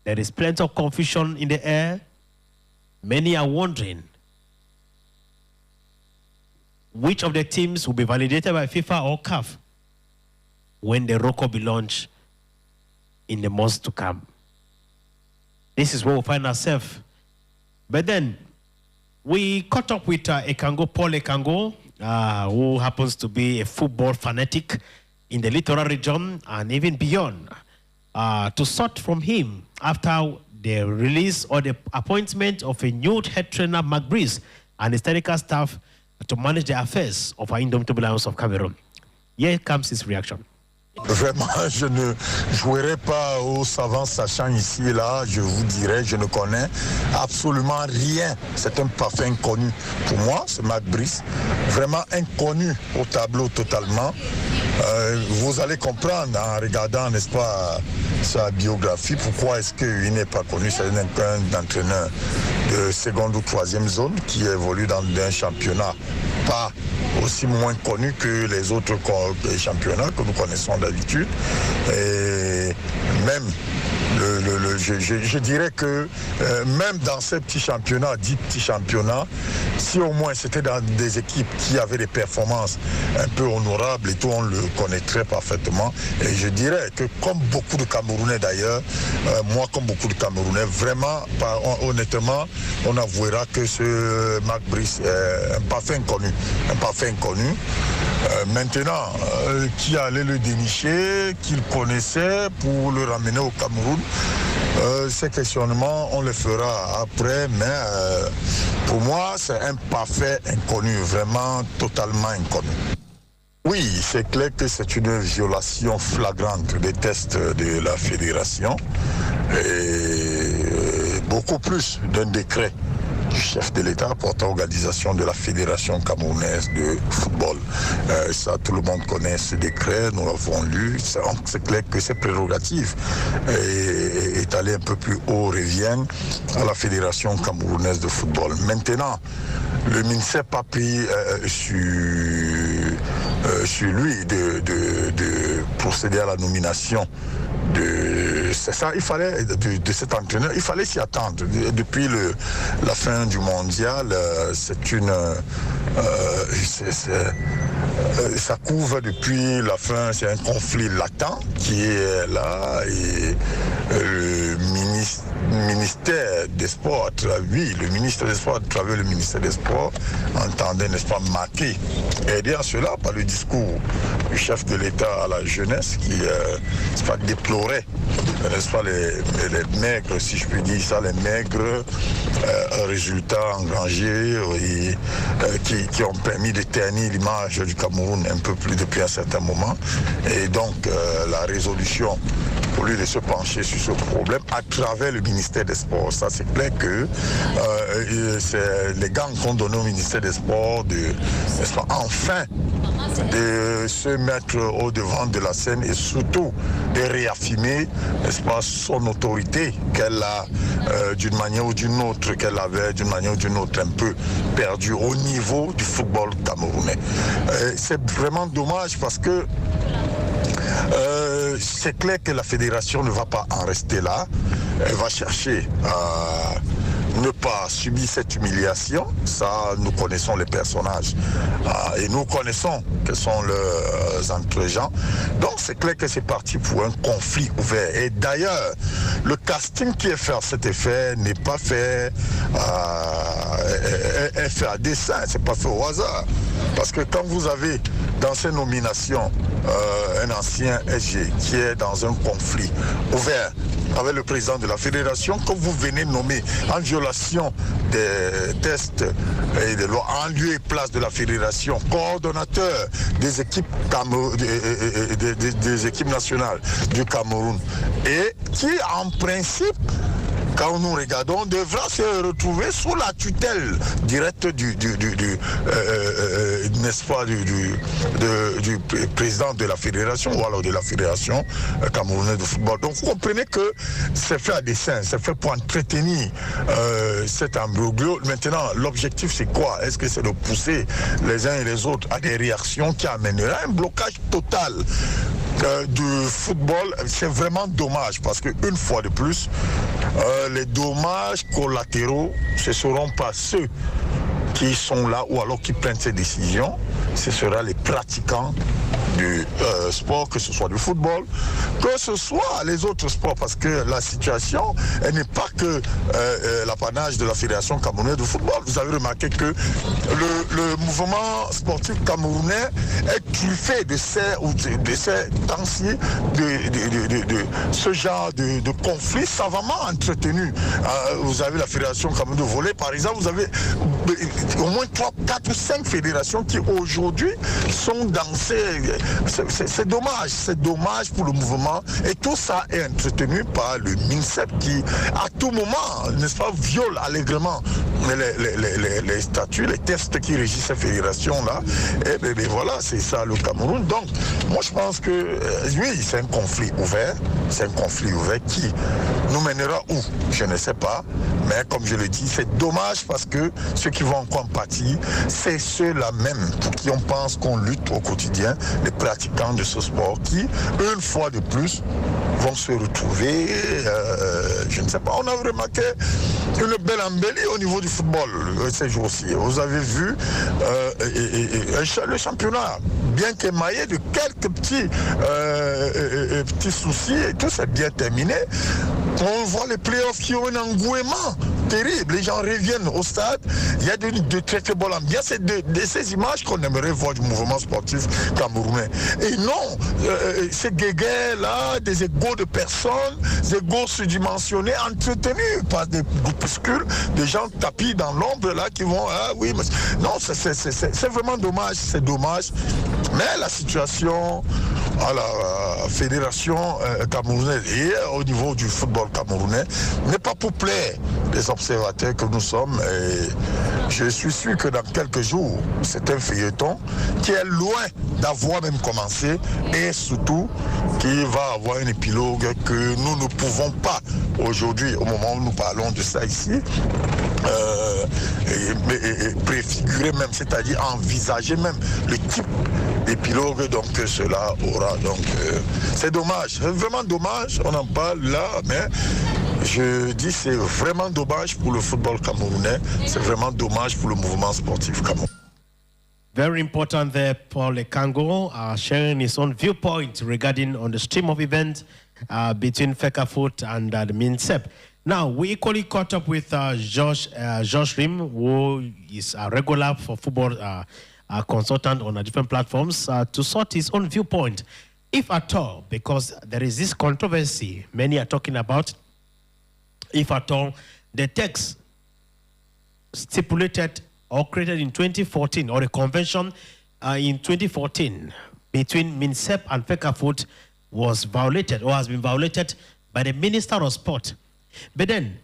There is plenty of confusion in the air. Many are wondering which of the teams will be validated by FIFA or CAF when the ROCO will be launched in the months to come. This is where we find ourselves. But then, we caught up with Paul Ekango, who happens to be a football fanatic in the littoral region and even beyond, to sort from him after the release or the appointment of a new head trainer, Mark Breeze, and his technical staff to manage the affairs of our Indomitable Lions of Cameroon. Here comes his reaction. Vraiment, je ne jouerai pas au savant sachant ici et là, je vous dirais, je ne connais absolument rien. C'est un parfait inconnu. Pour moi, c'est Mac Brice, vraiment inconnu au tableau totalement. Vous allez comprendre en regardant, n'est-ce pas, sa biographie, pourquoi est-ce qu'il n'est pas connu. C'est un entraîneur de seconde ou troisième zone qui évolue dans un championnat pas aussi moins connu que les autres championnats que nous connaissons d'habitude. Et même, je dirais que même dans ces petits championnats, dits petits championnats, si au moins c'était dans des équipes qui avaient des performances un peu honorables et tout, on le connaîtrait parfaitement. Et je dirais que comme beaucoup de Camerounais d'ailleurs, moi comme beaucoup de Camerounais, vraiment, honnêtement, on avouera que ce Mac Brice est un parfait inconnu. Un parfait inconnu. Maintenant, qui allait le dénicher, qu'il connaissait pour le ramener au Cameroun, ces questionnements, on les fera après, mais pour moi, c'est un parfait inconnu, vraiment totalement inconnu. Oui, c'est clair que c'est une violation flagrante des tests de la fédération et beaucoup plus d'un décret du chef de l'État portant organisation de la Fédération camerounaise de football. Ça, tout le monde connaît ce décret, nous l'avons lu. C'est clair que ces prérogatives est allé un peu plus haut, reviennent à la Fédération camerounaise de football. Maintenant, le ministère n'a pas pris sur lui de procéder à la nomination c'est ça, il fallait de cet entraîneur, il fallait s'y attendre. Depuis la fin du mondial, ça couvre depuis la fin, c'est un conflit latent qui est là et le ministère des Sports, le ministre des Sports, à travers le ministère des Sports, entendait, n'est-ce pas, marquer, aider à cela par le discours du chef de l'État à la jeunesse qui, n'est-ce pas, déplorait, n'est-ce pas, les maigres, si je puis dire ça, les maigres résultats engrangés et qui ont permis de ternir l'image du Cameroun un peu plus depuis un certain moment. Et donc, la résolution, au lieu de se pencher sur ce problème à travers le ministère des Sports. Ça, c'est clair que c'est les gants qu'on donne au ministère des Sports n'est-ce pas, enfin de se mettre au devant de la scène et surtout de réaffirmer, n'est-ce pas, son autorité qu'elle a d'une manière ou d'une autre, qu'elle avait d'une manière ou d'une autre un peu perdue au niveau du football camerounais. C'est vraiment dommage parce que c'est clair que la fédération ne va pas en rester là. Elle va chercher à ne pas subir cette humiliation. Ça, nous connaissons les personnages et nous connaissons quels sont leurs entregents. Donc c'est clair que c'est parti pour un conflit ouvert. Et d'ailleurs, le casting qui est fait à cet effet n'est pas fait est fait à dessein, c'est pas fait au hasard. Parce que quand vous avez dans ces nominations un ancien SG qui est dans un conflit ouvert avec le président de la fédération, que vous venez nommer en violation des tests et des lois, en lieu et place de la fédération, coordonnateur des équipes des équipes nationales du Cameroun, et qui en principe, quand nous regardons, devra se retrouver sous la tutelle directe n'est-ce pas, du président de la fédération ou alors de la fédération camerounaise de football. Donc vous comprenez que c'est fait à dessein, c'est fait pour entretenir cet imbroglio. Maintenant, l'objectif c'est quoi? Est-ce que c'est de pousser les uns et les autres à des réactions qui amèneraient à un blocage total du football? C'est vraiment dommage parce qu'une fois de plus, les dommages collatéraux, ce ne seront pas ceux qui sont là ou alors qui prennent ces décisions, ce sera les pratiquants du sport, que ce soit du football, que ce soit les autres sports, parce que la situation, elle n'est pas que l'apanage de la Fédération camerounaise de football. Vous avez remarqué que le mouvement sportif camerounais est truffé de ces temps-ci, de ce genre de conflits savamment entretenus. Vous avez la Fédération camerounaise de volley, par exemple, vous avez au moins 3, 4 ou 5 fédérations qui aujourd'hui sont dans ces c'est dommage pour le mouvement. Et tout ça est entretenu par le MINSEP qui, à tout moment, n'est-ce pas, viole allègrement les statuts, les textes qui régissent ces fédérations-là. Et ben voilà, c'est ça le Cameroun. Donc, moi je pense que, oui, c'est un conflit ouvert. C'est un conflit ouvert qui nous mènera où? Je ne sais pas. Mais comme je le dis, c'est dommage parce que ceux qui vont encore en pâtir, c'est ceux-là même pour qui on pense qu'on lutte au quotidien, les pratiquants de ce sport qui, une fois de plus, vont se retrouver, je ne sais pas, on a remarqué une belle embellie au niveau du football ces jours-ci. Vous avez vu le championnat, bien qu'émaillé de quelques petits soucis, et tout c'est bien terminé. On voit les playoffs qui ont un engouement terrible. Les gens reviennent au stade. Il y a de très très bonnes ambiances. C'est de ces images qu'on aimerait voir du mouvement sportif camerounais. Et non, ces guéguerres-là, des égos de personnes, des égos surdimensionnés, entretenus par des groupuscules, des gens tapis dans l'ombre là qui vont, ah oui, mais non, c'est vraiment dommage, c'est dommage. Mais la situation à la fédération camerounaise et au niveau du football camerounais n'est pas pour plaire les observateurs que nous sommes. Et je suis sûr que dans quelques jours, c'est un feuilleton qui est loin d'avoir même commencé et surtout qui va avoir un épilogue que nous ne pouvons pas aujourd'hui, au moment où nous parlons de ça ici, préfigurer même, c'est-à-dire envisager même le type d'épilogue donc, que cela aura. Donc c'est dommage, c'est vraiment dommage, on en parle là, mais je dis c'est vraiment dommage pour le football camerounais, c'est vraiment dommage pour le mouvement sportif camerounais. Very important there, Paul Ekango, sharing his own viewpoint regarding on the stream of events between Fecafoot and the MINSEP. Now, we equally caught up with Josh Rim, who is a regular for football consultant on different platforms, to sort his own viewpoint, if at all, because there is this controversy many are talking about, if at all, the text stipulated or created in 2014, or a convention in 2014 between MINSEP and Fecafoot was violated or has been violated by the Minister of Sport. But then,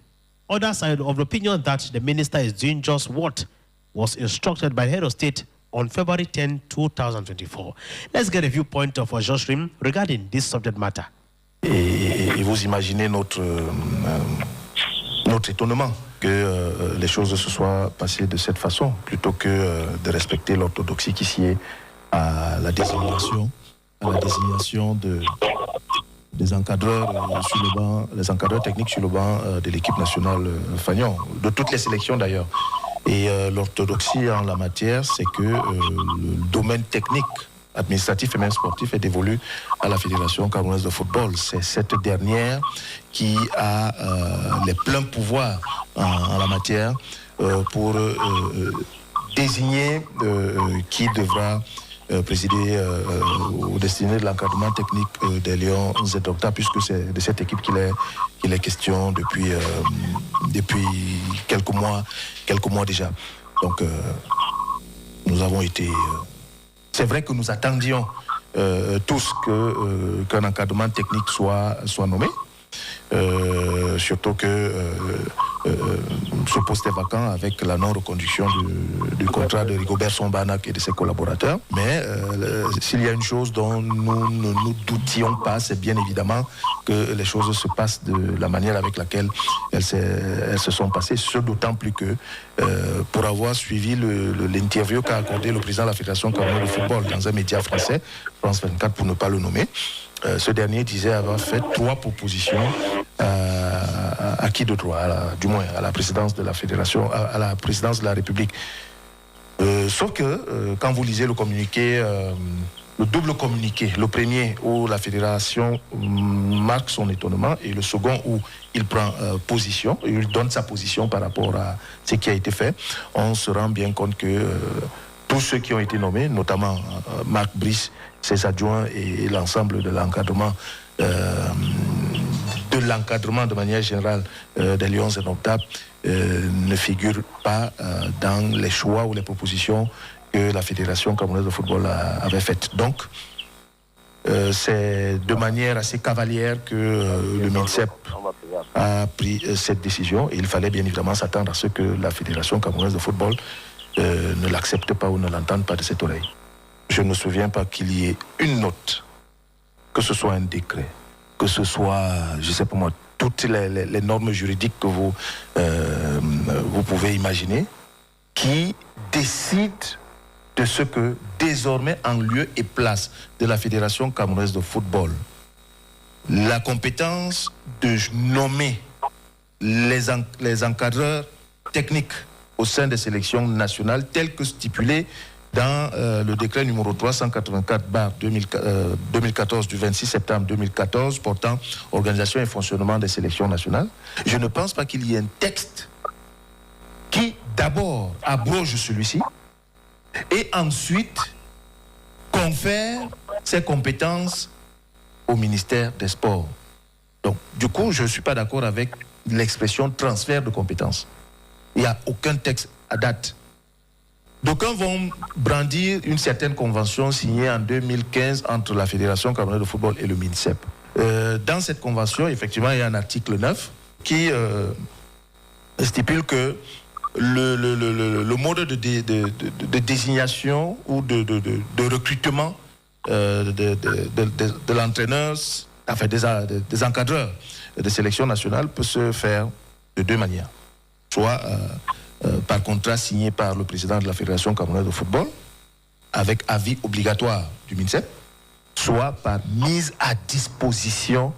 others are of the opinion that the minister is doing just what was instructed by the head of state on February 10, 2024. Let's get a viewpoint of Josh Rim regarding this subject matter. Et vous imaginez notre étonnement que les choses se soient passées de cette façon, plutôt que de respecter l'orthodoxie qui s'y est à la désignation des encadreurs sur le banc, les encadreurs techniques sur le banc de l'équipe nationale Fagnon, de toutes les sélections d'ailleurs. Et l'orthodoxie en la matière, c'est que le domaine technique, administratif et même sportif est dévolu à la Fédération camerounaise de football. C'est cette dernière qui a les pleins pouvoirs en la matière pour désigner qui devra présider aux destinées de l'encadrement technique des Lions Z-Octa, puisque c'est de cette équipe qu'il est question depuis quelques mois déjà. Donc nous avons été... c'est vrai que nous attendions tous qu'un encadrement technique soit nommé, surtout que ce poste est vacant avec la non-reconduction du contrat de Rigobert Sombanak et de ses collaborateurs. Mais s'il y a une chose dont nous ne nous doutions pas, c'est bien évidemment que les choses se passent de la manière avec laquelle elles se sont passées, ce d'autant plus que pour avoir suivi l'interview qu'a accordé le président de la Fédération camerounaise de football dans un média français, France 24 pour ne pas le nommer, ce dernier disait avoir fait 3 propositions à qui de droit, du moins à la présidence de la Fédération, à la présidence de la République. Sauf que quand vous lisez le communiqué, le double communiqué, le premier où la Fédération marque son étonnement et le second où il prend position, il donne sa position par rapport à ce qui a été fait, on se rend bien compte que tous ceux qui ont été nommés, notamment Marc Brice, ses adjoints et l'ensemble de l'encadrement de manière générale des Lions Z-Octa ne figurent pas dans les choix ou les propositions que la Fédération camerounaise de football avait faites. Donc, c'est de manière assez cavalière que le MINSEP a pris cette décision. Et il fallait bien évidemment s'attendre à ce que la Fédération camerounaise de football ne l'accepte pas ou ne l'entende pas de cette oreille. Je ne me souviens pas qu'il y ait une note, que ce soit un décret, que ce soit, je sais pas moi, toutes les normes juridiques que vous pouvez imaginer, qui décident de ce que désormais, en lieu et place de la Fédération camerounaise de football, la compétence de nommer les encadreurs techniques au sein des sélections nationales telles que stipulées dans le décret numéro 384/2014 du 26 septembre 2014 portant organisation et fonctionnement des sélections nationales. Je ne pense pas qu'il y ait un texte qui d'abord abroge celui-ci et ensuite confère ses compétences au ministère des Sports. Donc, du coup, je ne suis pas d'accord avec l'expression transfert de compétences. Il n'y a aucun texte à date. D'aucuns vont brandir une certaine convention signée en 2015 entre la Fédération camerounaise de football et le MINSEP. Dans cette convention, effectivement, il y a un article 9 qui stipule que le mode de désignation ou de recrutement de l'entraîneur, enfin des encadreurs de sélection nationale peut se faire de deux manières. Soit par contrat signé par le président de la Fédération camerounaise de football, avec avis obligatoire du MINSEP, soit par mise à disposition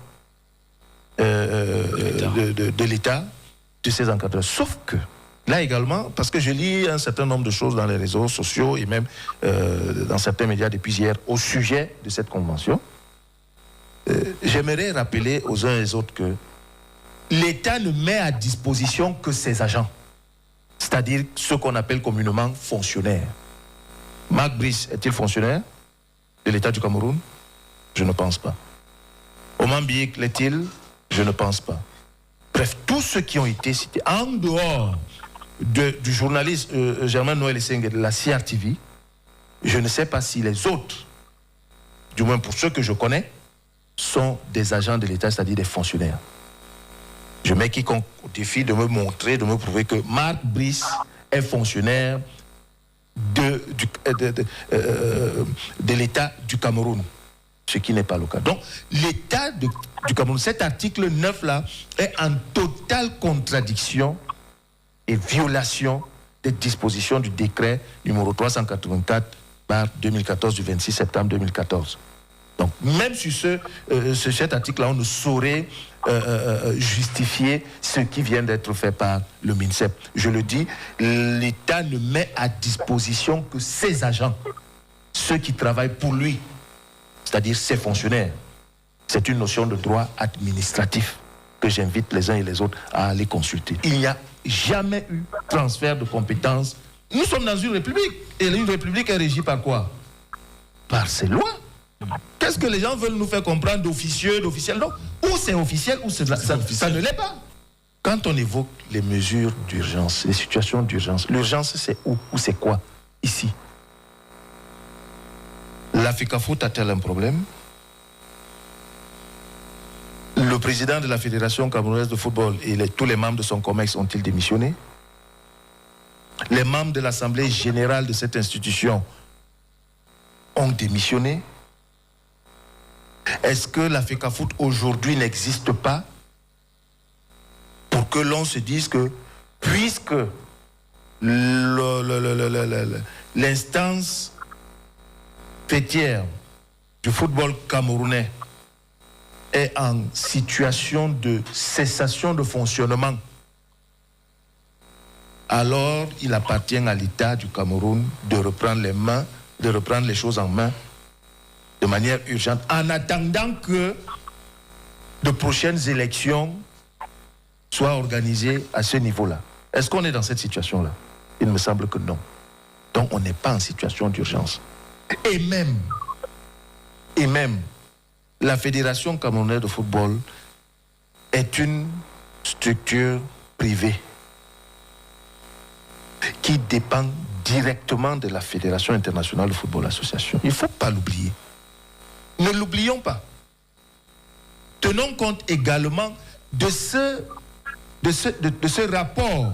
de l'État de ces encadreurs. Sauf que, là également, parce que je lis un certain nombre de choses dans les réseaux sociaux et même dans certains médias depuis hier au sujet de cette convention, j'aimerais rappeler aux uns et aux autres que l'État ne met à disposition que ses agents, c'est-à-dire ceux qu'on appelle communément fonctionnaires. Marc Brice est-il fonctionnaire de l'État du Cameroun? Je ne pense pas. Oman Biek l'est-il? Je ne pense pas. Bref, tous ceux qui ont été cités, en dehors du journaliste Germain Noël Esseng de la CRTV, je ne sais pas si les autres, du moins pour ceux que je connais, sont des agents de l'État, c'est-à-dire des fonctionnaires. Je mets quiconque au défi de me montrer, de me prouver que Marc Brice est fonctionnaire de l'État du Cameroun, ce qui n'est pas le cas. Donc, l'État du Cameroun, cet article 9-là, est en totale contradiction et violation des dispositions du décret numéro 384/2014 du 26 septembre 2014. Donc, même sur cet article-là, on ne saurait justifier ce qui vient d'être fait par le MINSEP. Je le dis, l'État ne met à disposition que ses agents, ceux qui travaillent pour lui, c'est-à-dire ses fonctionnaires. C'est une notion de droit administratif que j'invite les uns et les autres à aller consulter. Il n'y a jamais eu transfert de compétences. Nous sommes dans une république, et une république est régie par quoi? Par ses lois. Qu'est-ce que les gens veulent nous faire comprendre d'officieux, d'officiels? Non, ou c'est officiel, ou ça ne l'est pas. Quand on évoque les mesures d'urgence, les situations d'urgence, l'urgence c'est où c'est quoi? Ici. La FECAFOOT a-t-elle un problème? Le président de la Fédération camerounaise de football et tous les membres de son COMEX ont-ils démissionné? Les membres de l'Assemblée générale de cette institution ont démissionné? Est-ce que la FECAFOOT aujourd'hui n'existe pas pour que l'on se dise que puisque l'instance fêtière du football camerounais est en situation de cessation de fonctionnement, alors il appartient à l'État du Cameroun de reprendre les choses en main de manière urgente, en attendant que de prochaines élections soient organisées à ce niveau-là. Est-ce qu'on est dans cette situation-là? Il me semble que non. Donc on n'est pas en situation d'urgence. Et même, la Fédération camerounaise de football est une structure privée qui dépend directement de la Fédération internationale de football association. Il ne faut pas l'oublier. Ne Ne l'oublions pas. Tenons compte également de ce rapport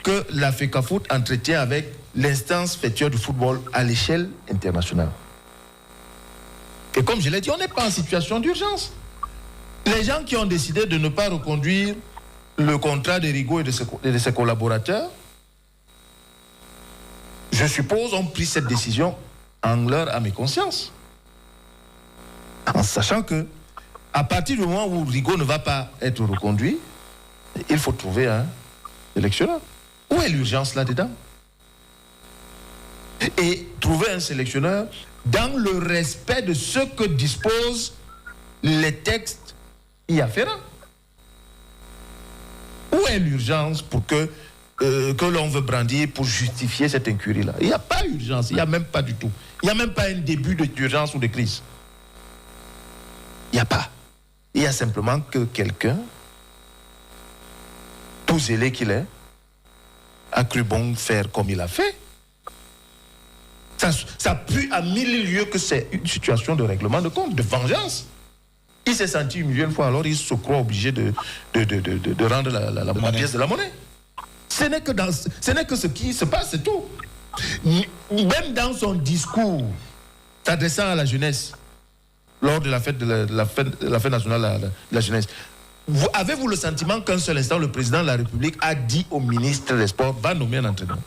que la FECAFOOT entretient avec l'instance fêtière du football à l'échelle internationale. Et comme je l'ai dit, on n'est pas en situation d'urgence. Les gens qui ont décidé de ne pas reconduire le contrat de Rigaud et de ses collaborateurs, je suppose, ont pris cette décision en leur âme et conscience. En sachant que, à partir du moment où Rigaud ne va pas être reconduit, il faut trouver un sélectionneur. Où est l'urgence là-dedans? Et trouver un sélectionneur dans le respect de ce que disposent les textes y afférents. Où est l'urgence pour que l'on veut brandir pour justifier cette incurie-là? Il n'y a pas d'urgence, il n'y a même pas du tout. Il n'y a même pas un début d'urgence ou de crise. Il n'y a pas. Il y a simplement que quelqu'un, tout zélé qu'il est, a cru bon faire comme il a fait. Ça pue à 1000 lieues que c'est une situation de règlement de compte, de vengeance. Il s'est senti humilié une fois, alors il se croit obligé de rendre la pièce de la monnaie. Ce n'est que ce qui se passe, c'est tout. Même dans son discours s'adressant à la jeunesse, lors de la fête nationale de la jeunesse, avez-vous le sentiment qu'un seul instant, le président de la République a dit au ministre des Sports, va nommer un entraîneur?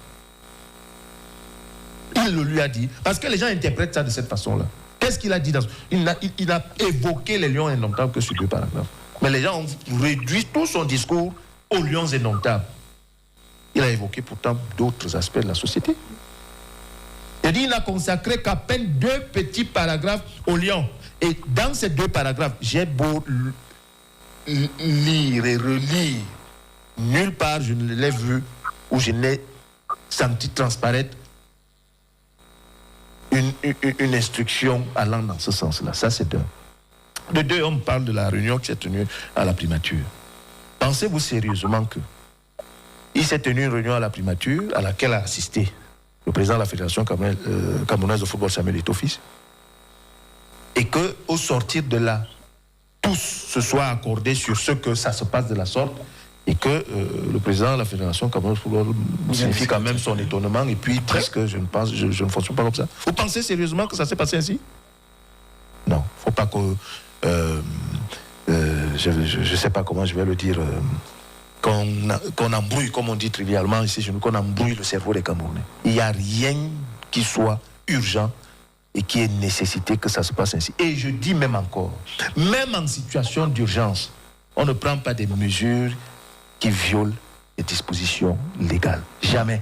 Il le lui a dit, parce que les gens interprètent ça de cette façon-là. Qu'est-ce qu'il a dit il a évoqué les lions indomptables que sur 2 paragraphes. Mais les gens ont réduit tout son discours aux lions indomptables. Il a évoqué pourtant d'autres aspects de la société. Il n'a consacré qu'à peine 2 petits paragraphes aux lions. Et dans ces 2 paragraphes, j'ai beau lire et relire, nulle part je ne l'ai vu où je n'ai senti transparaître une instruction allant dans ce sens-là. Ça, c'est d'un. De 2, on parle de la réunion qui s'est tenue à la primature. Pensez-vous sérieusement que il s'est tenu une réunion à la primature à laquelle a assisté le président de la Fédération camerounaise de football, Samuel Eto'o-Fils, et qu'au sortir de là, tous se soient accordés sur ce que ça se passe de la sorte, et que le président de la Fédération camerounaise de football signifie quand même son étonnement, et puis presque, je ne fonctionne pas comme ça. Vous pensez sérieusement que ça s'est passé ainsi? Non, il ne faut pas que... je ne sais pas comment je vais le dire... qu'on embrouille, comme on dit trivialement ici chez nous, qu'on embrouille le cerveau des Camerounais. Il n'y a rien qui soit urgent et qui ait nécessité que ça se passe ainsi. Et je dis même encore, même en situation d'urgence, on ne prend pas des mesures qui violent les dispositions légales. Jamais.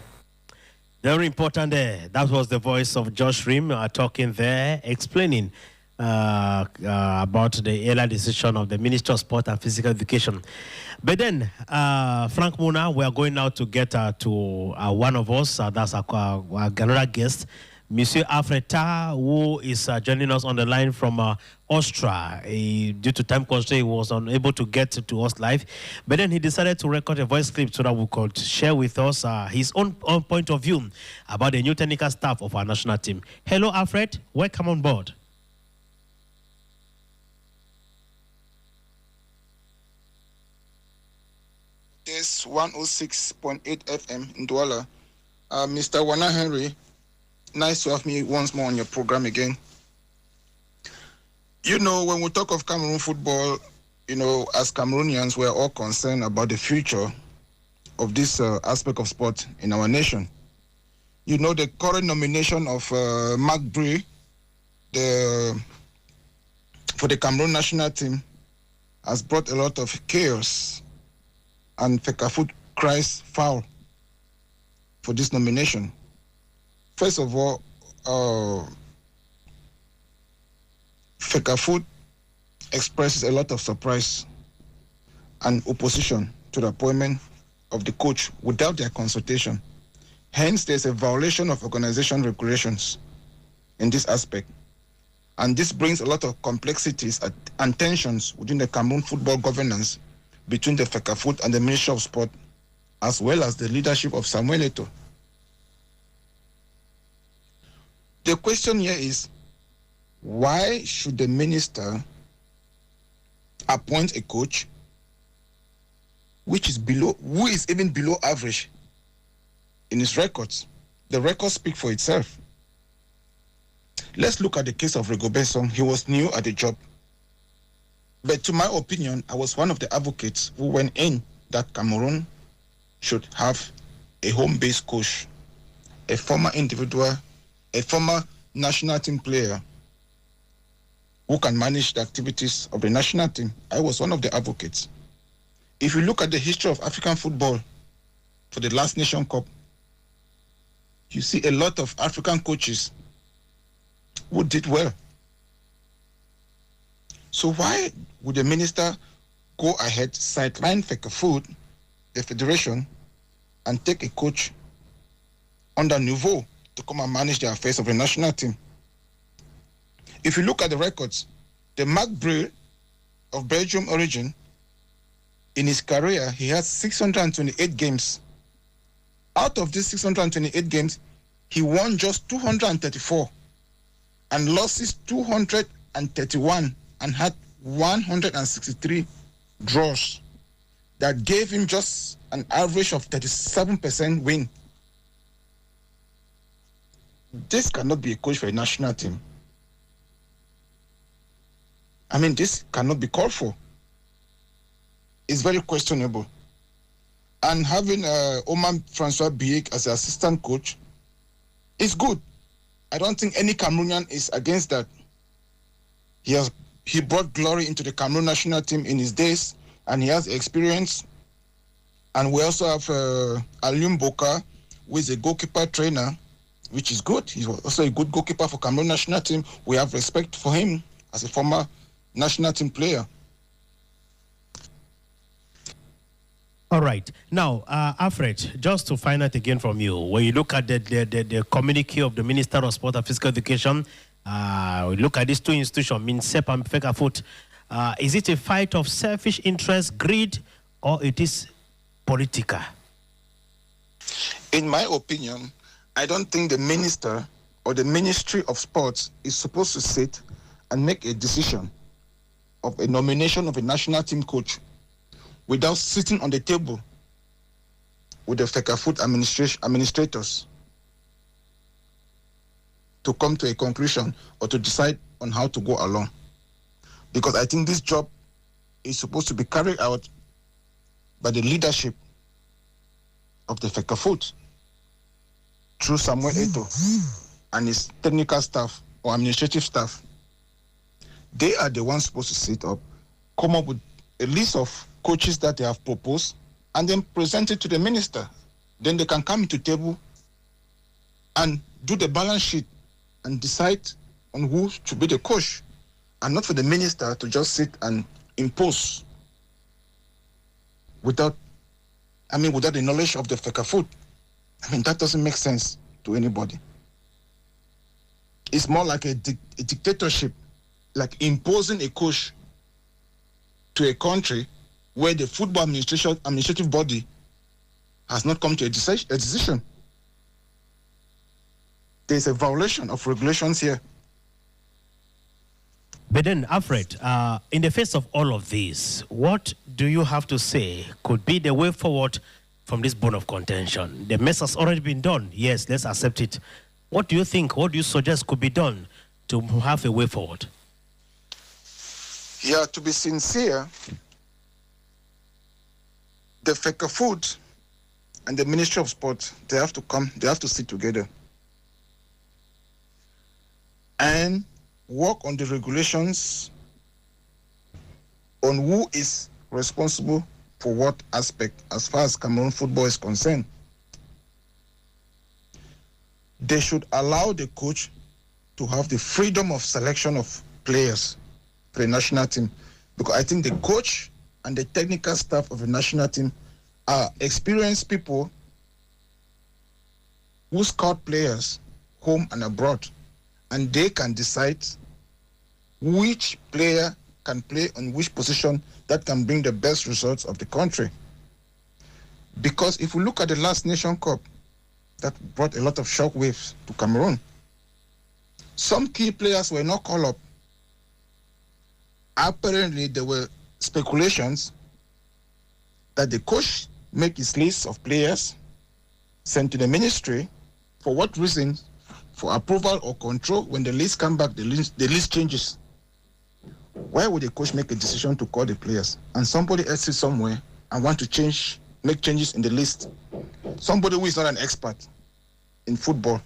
Very important there. That was the voice of Josh Rim talking there, explaining about the earlier decision of the Minister of Sport and Physical Education. But then, Frank Muna, we are going now to get to one of us, that's our another guest, Monsieur Avril, who is joining us on the line from Austria. Due to time constraint, he was unable to get to us live. But then he decided to record a voice clip so that we could share with us his own point of view about the new technical staff of our national team. Hello, Alfred. Welcome on board. Yes, 106.8 FM in Douala. Mr. Wana Henry, nice to have me once more on your program again. You know, when we talk of Cameroon football, you know, as Cameroonians, we're all concerned about the future of this aspect of sport in our nation. You know, the current nomination of Mark Brie for the Cameroon national team has brought a lot of chaos, and FECAFOOT cries foul for this nomination. First of all, FECAFOOT expresses a lot of surprise and opposition to the appointment of the coach without their consultation. Hence, there's a violation of organization regulations in this aspect. And this brings a lot of complexities and tensions within the Cameroon football governance between the FECAFOOT and the Ministry of Sport, as well as the leadership of Samuel Eto'o. The question here is, why should the minister appoint a coach who is even below average in his records? The records speak for itself. Let's look at the case of Rigobert Song. He was new at the job. But to my opinion, I was one of the advocates who went in that Cameroon should have a home-based coach, a former individual, a former national team player who can manage the activities of the national team. I was one of the advocates. If you look at the history of African football for the last Nation Cup, you see a lot of African coaches who did well. So why would the minister go ahead, sideline Fecafoot, the federation, and take a coach under Nouveau to come and manage the affairs of the national team? If you look at the records, the Marc Bril of Belgium origin, in his career, he has 628 games. Out of these 628 games, he won just 234 and losses 231 and had 163 draws. That gave him just an average of 37% win. This cannot be a coach for a national team. I mean, this cannot be called for. It's very questionable. And having Omar Francois Biek as the assistant coach is good. I don't think any Cameroonian is against that. He brought glory into the Cameroon national team in his days, and he has experience. And we also have Alium Boka, who is a goalkeeper trainer, which is good. He's also a good goalkeeper for Cameroon national team. We have respect for him as a former national team player. All right. Now, Alfred, just to find out again from you, when you look at the communique of the Minister of Sport and Physical Education, we look at these two institutions, MINSEP and Fecafoot. Is it a fight of selfish interest, greed, or it is political? In my opinion, I don't think the minister or the Ministry of Sports is supposed to sit and make a decision of a nomination of a national team coach without sitting on the table with the Fecafoot administrators to come to a conclusion or to decide on how to go along. Because I think this job is supposed to be carried out by the leadership of the Fecafoot through Samuel Eto'o and his technical staff or administrative staff. They are the ones supposed to sit up, come up with a list of coaches that they have proposed, and then present it to the minister. Then they can come to the table and do the balance sheet and decide on who should be the coach, and not for the minister to just sit and impose without the knowledge of the Fecafoot. I mean, that doesn't make sense to anybody. It's more like a dictatorship, like imposing a coach to a country where the football administrative body has not come to a decision. There's a violation of regulations here. But then, Alfred, in the face of all of this, what do you have to say could be the way forward from this bone of contention? The mess has already been done. Yes, let's accept it. What do you think, what do you suggest could be done to have a way forward? Yeah, to be sincere, the Fecafoot and the Ministry of Sport, they have to sit together and work on the regulations on who is responsible for what aspect as far as Cameroon football is concerned. They should allow the coach to have the freedom of selection of players for the national team, because I think the coach and the technical staff of the national team are experienced people who scout players home and abroad, and they can decide which player can play on which position that can bring the best results of the country. Because if we look at the last Nation Cup, that brought a lot of shockwaves to Cameroon. Some key players were not called up. Apparently, there were speculations that the coach make his list of players, sent to the ministry. For what reason? For approval or control. When the list come back, the list changes. Why would the coach make a decision to call the players and somebody else is somewhere and want to make changes in the list? Somebody who is not an expert in football.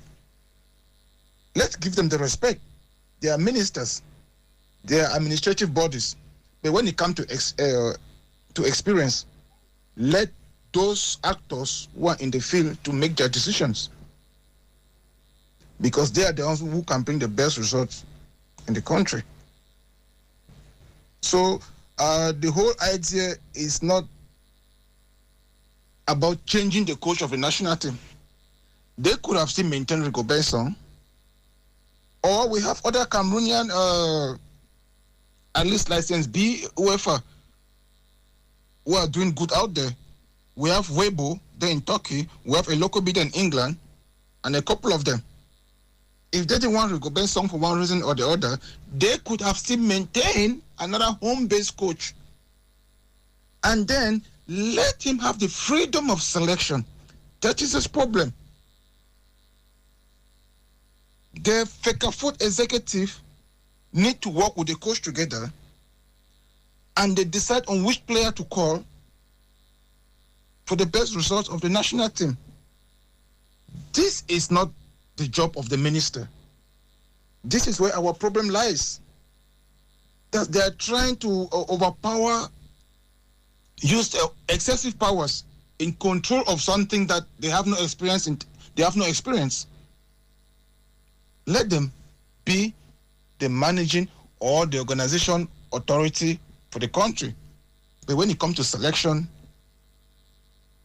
Let's give them the respect. They are ministers. They are administrative bodies. But when it comes to experience, let those actors who are in the field to make their decisions, because they are the ones who can bring the best results in the country. So the whole idea is not about changing the coach of the national team. They could have still maintained Rigobert Song, or we have other Cameroonian, at least license B, UEFA, who are doing good out there. We have Weibo there in Turkey. We have a local bid in England, and a couple of them. If they didn't want Rigobert Song for one reason or the other, they could have still maintained another home-based coach, and then let him have the freedom of selection. That is his problem. The Fecafoot executive need to work with the coach together, and they decide on which player to call for the best results of the national team. This is not the job of the minister. This is where our problem lies. That they are trying to overpower, use excessive powers in control of something that they have no experience in. They have no experience. Let them be the managing or the organization authority for the country. But when it comes to selection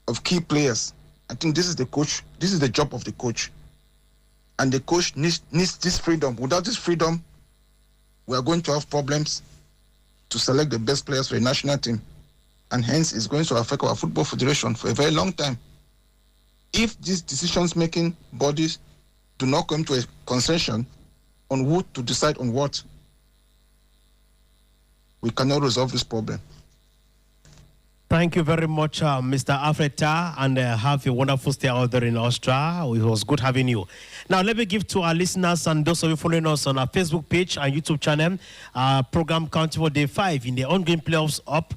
of key players, I think this is the coach. This is the job of the coach. And the coach needs this freedom. Without this freedom, we are going to have problems to select the best players for the national team. And hence, it's going to affect our football federation for a very long time. If these decisions-making bodies do not come to a consensus on who to decide on what, we cannot resolve this problem. Thank you very much, Mr. Afrita, and have a wonderful stay out there in Austria. It was good having you. Now, let me give to our listeners and those of you following us on our Facebook page and YouTube channel, program counting for day 5 in the ongoing playoffs up.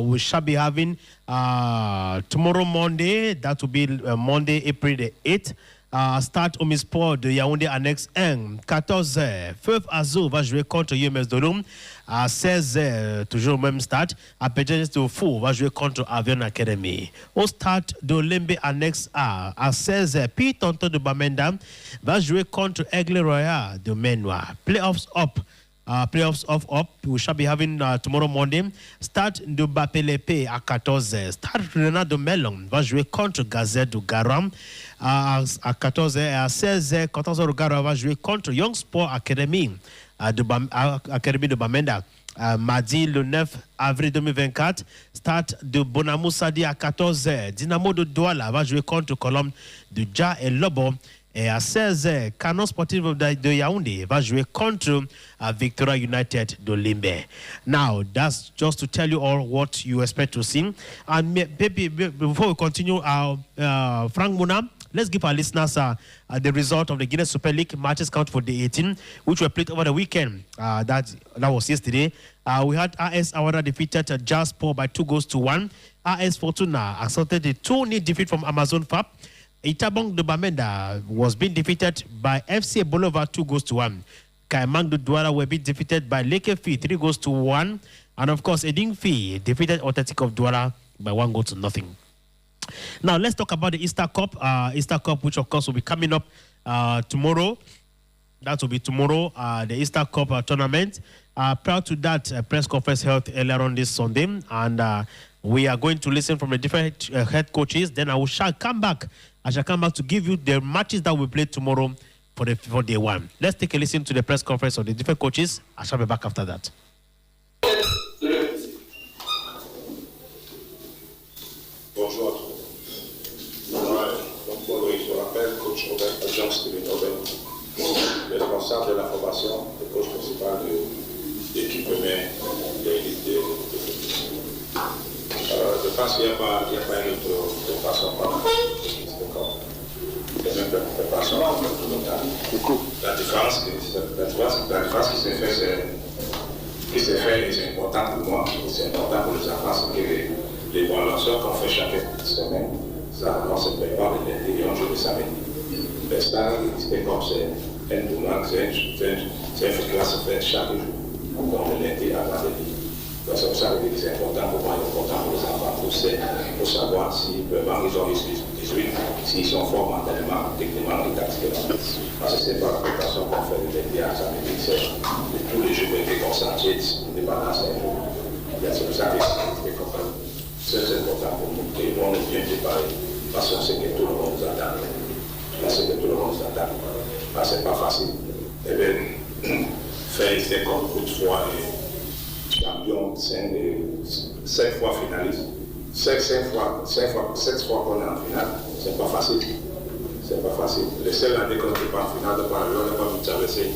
We shall be having tomorrow Monday, that will be Monday, April the 8th. Stade Omnisport de Yaoundé Annexe 1, 14h. Feuve Azul va jouer contre UMS Dolum. À 16h, toujours au même stade. À Péjès de Fou va jouer contre Avril Academy. Au stade de Lembe Annexe A, à 16h, Pi Tonton de Bamenda va jouer contre Aigle Royal de Menoir. Playoffs up. Playoffs up. We shall be having tomorrow Monday. Stade de Bapelepe à 14h. Stade Renat de Melon va jouer contre Gazette de Garam. À 14h et à 16h, 14h, Garam va jouer contre Young Sport Academy Academy de Bamenda. Mardi le 9 avril 2024, stade de Bonamou Sadi à 14h. Dynamo de Douala va jouer contre Colombe de Dja et Lobo. Et à 16h, Canon Sportif de Yaoundé va jouer contre Victoria United de Limbe. Now, that's just to tell you all what you expect to see. And maybe before we continue, Frank Muna, let's give our listeners the result of the Guinness Super League matches count for day 18, which were played over the weekend. That was yesterday. We had AS Awara defeated Jasper by 2-1. AS Fortuna accepted a 2-0 defeat from Amazon Fab. Itabong de Bamenda was being defeated by FC Bolova 2-1. Kaimang de Douala were being defeated by Lekefi 3-1. And of course, Edingfi defeated Authentic of Douala by 1-0. Now, let's talk about the Easter Cup. Easter Cup, which of course will be coming up tomorrow. That will be tomorrow, the Easter Cup tournament. Prior to that, a press conference held earlier on this Sunday. And we are going to listen from the different head coaches. Then I shall come back to give you the matches that we play tomorrow for day 1. Let's take a listen to the press conference of the different coaches. I shall be back after that. Bonjour à tous. Donc, je rappelle, coach Robert Agence de l'Innovation. responsable de la formation, le coach principal de l'équipe première de l'élite de football. Je pense qu'il n'y a pas une autre façon par la même préparation la différence qui s'est faite, et c'est important pour moi, c'est important pour les enfants, c'est que les bons lanceurs qu'on fait chaque semaine, ça, on se prépare le lundi et on joue le samedi. Mais ça, c'est comme c'est un tournoi, c'est une classe faite chaque jour, donc le lundi à vendredi. Donc c'est pour ça que c'est important pour moi, important pour les enfants, pour savoir s'ils peuvent arriver en 18, s'ils sont forts mentalement, techniquement et tactiquement. Parce que c'est pas la préparation qu'on fait le lundi à samedi, c'est tous les jours qui sont concentrés, indépendance un jour. C'est pour ça que c'est important pour nous, que nous on est bien préparés, parce qu'on sait que tout le monde nous attend. Parce que tout le monde nous attend. Parce que c'est pas facile. Eh bien, faire ici comme toutefois champion, 5 fois finaliste, 7 fois qu'on est en finale, c'est pas facile. C'est pas facile. Le seul année qu'on n'est pas en finale, on n'a pas pu traverser.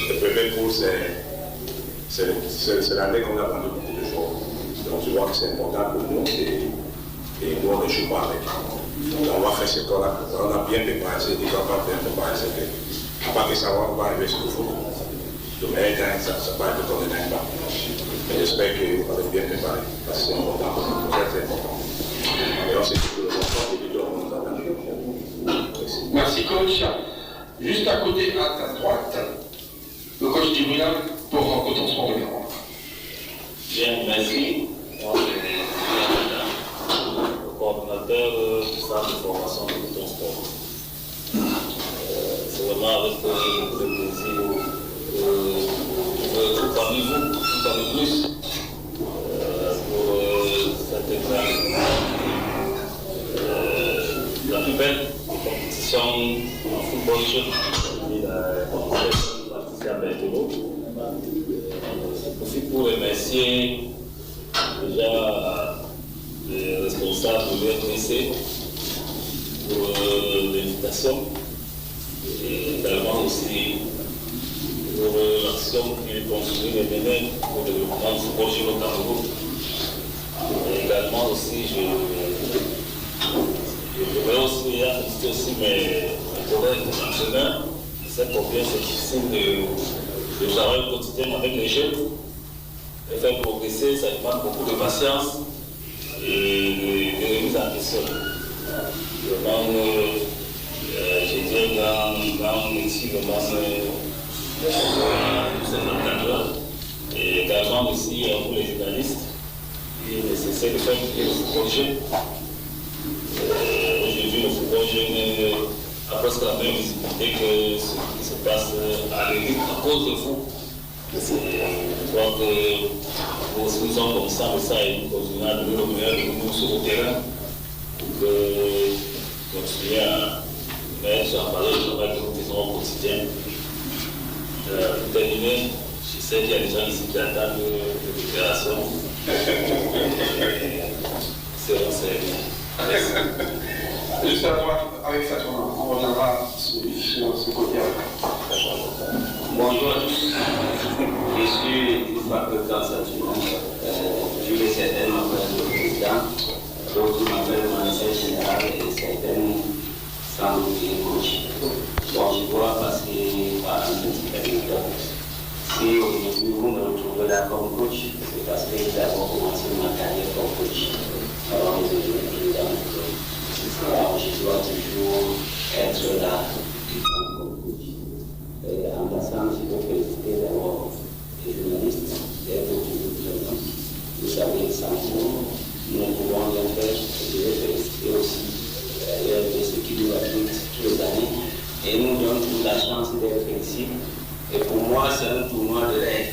Le premier tour, c'est l'année qu'on a vendu beaucoup de choses. Donc tu vois que c'est important pour nous et nous on ne joue pas avec. Donc, on va faire ce qu'on a. On a bien préparé, c'est dit qu'on va bien préparer. À part que ça va arriver sur le foot. Mais ça va être comme un impact. Mais j'espère qu'on est bien préparé, parce que c'est important, très important. Et on sait que le monde nous attend. Merci coach. Juste à côté, à ta droite, le coach du Milan pour rencontrer ton sport de Garant. Bien, merci. Moi, je suis le coordonnateur du centre de formation de ton sport. C'est vraiment avec beaucoup de plaisir. Tout parmi vous, tout parmi plus, pour cette la plus belle compétition en football jeune, la compétition participée à Berthelot. Je profite pour remercier déjà les responsables de l'URTC pour l'invitation et également aussi pour l'action qui continue de mener pour le développement du football chez le Cameroun. Et également aussi, je voudrais aussi inviter aussi mes collègues entraîneurs. C'est combien c'est difficile de travailler au quotidien avec les jeunes. Et faire progresser, ça demande beaucoup de patience et de remise en question. Je dirais dans métier et également aussi pour les journalistes, il est nécessaire de faire le football jeune. Aujourd'hui, le football jeune a presque la même visibilité que ce qui se passe à l'élite à cause de vous. Je crois que nous aussi nous sommes conscients de ça et nous continuons à donner le meilleur de nous sur le terrain pour continuer à mettre en valeur le travail que nous faisons au quotidien. Pour terminer, je sais qu'il y a des gens ici qui attendent des déclarations. C'est juste à droite, avec ça, on reviendra sur ce côté. Bonjour à tous. Je suis du faculté Saint-Simon. Je vais certainement m'appeler le président, d'autres m'appellent le manager général et certains sans oublier le coach. Bon, je vois passer par un petit anecdote. Si aujourd'hui vous me retrouvez là comme coach, c'est parce que j'ai d'abord commencé ma carrière comme coach. Alors, les autres présidents, alors je dois toujours être là comme coach. Et en passant, je veux féliciter d'abord les journalistes d'être toujours présents. Vous savez, sans vous, nous ne pouvons rien faire. Je veux féliciter aussi ceux qui nous appliquent toutes les années et nous donnent toute la chance d'être ici. Et pour moi, c'est un tournoi de rêve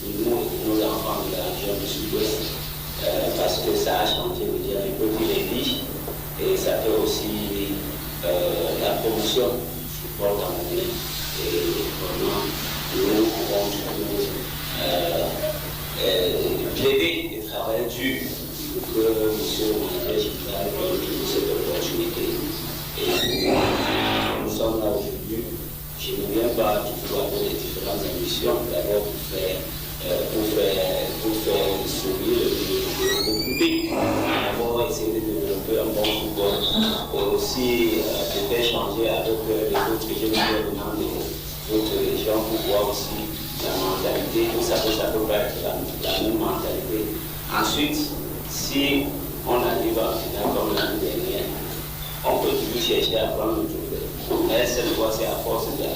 pour nous et pour nos enfants de la région du Sud-Ouest parce que ça a changé, je dirais, un peu plus les vies et ça fait aussi la promotion du sport camerounais. Et vraiment, nous pouvons toujours plaider et travailler dur pour que M. le manager ait cette opportunité. Et nous sommes là aujourd'hui Je ne viens pas du tout avec les différentes ambitions, d'abord pour faire sourire le public, d'abord essayer de développer un bon football et aussi de faire changer avec les autres gouvernements d'autres régions pour voir aussi la mentalité, tout ça peut pas être la même mentalité. Ensuite, si on arrive en finale comme l'année dernière, on peut toujours chercher à prendre le trophée. Mais cette fois, c'est à force de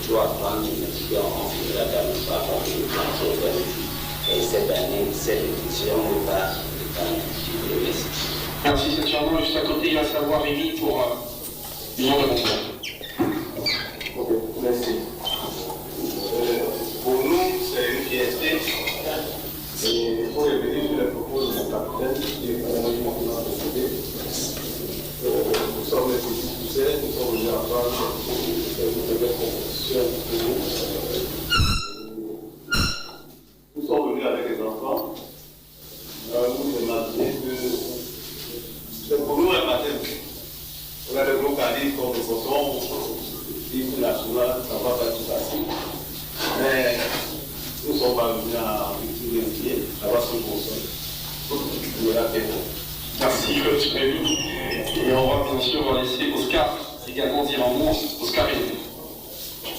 trois prendre une édition, on finira par ne pas prendre le trophée. Et cette année, cette édition n'est pas du Merci. Merci, c'est sûrement juste à côté, il va savoir Rémi pour Jean de Montréal. Ok, merci. Pour nous, c'est une fierté. Et il faut revenir sur les propos de mon capitaine qui est vraiment nous sommes les petits poussins, nous sommes venus à prendre une belle compétition. Nous sommes venus avec les enfants. Nous imaginez que c'est pour nous un matin. On a le gros calibre comme le coton, l'hymne national, ça ne va pas être facile. Mais nous ne sommes pas venus à vérifier, ça va se construire. Merci, coach Rémi. Et on va bien sûr laisser Oscar également dire un mot. Oscar Rémi.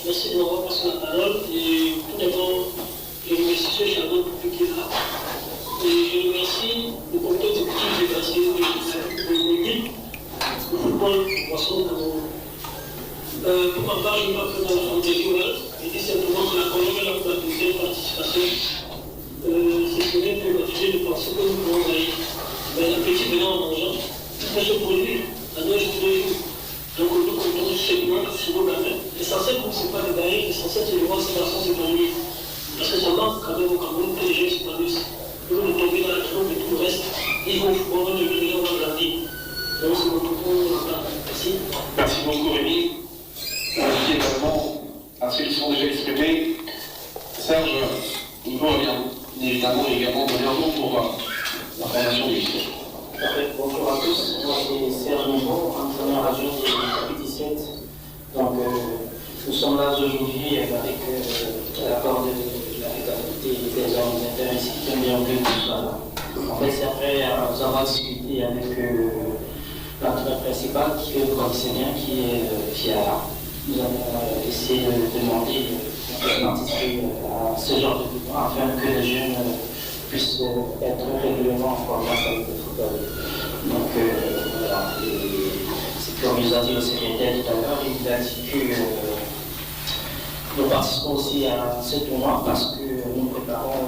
Merci de m'avoir passé la parole. Et tout d'abord, je remercie ce charmant public qui est là. Et je remercie le comité exécutif des Brésiliens de football poisson Cameroun. Pour ma part, je ne vais pas faire dans le régional. Je dis simplement que la Colombie a la deuxième participation. C'est ce n'est plus refusé de penser que nous pouvons gagner. Mais l'appétit venant en mangeant, ça se produit à 2 jours, 2 jours. Donc nous comptons seulement sur nos gamins. L'essentiel pour nous, ce n'est pas de gagner, l'essentiel c'est de voir ces garçons s'épanouir. Parce que ça manque quand même au Cameroun que les jeunes s'épanouissent. Nous de tomber dans la trompe et tout le reste, ils vont au football, on va grandir. Donc c'est mon propos là. Merci. Merci beaucoup Rémi. Merci également à ceux qui sont déjà exprimés. Serge, nous revient évidemment également donner un mot pour la formation du lycée. Bonjour à tous, moi c'est Serge Niveau, entraîneur adjoint de la 17. Donc nous sommes là aujourd'hui avec l'accord de la fraternité des hommes intéressés qui ont bien voulu que nous soyons là. En fait c'est après nous avons discuté avec l'entraîneur principal qui vous connaissez bien, qui est Fiala. Nous avons essayé de demander de participer à ce genre de mouvement afin que les jeunes puissent être régulièrement en contact avec le football. Donc voilà, c'est comme nous a dit le secrétaire tout à l'heure, il a dit que nous participons aussi à ce tournoi parce que nous préparons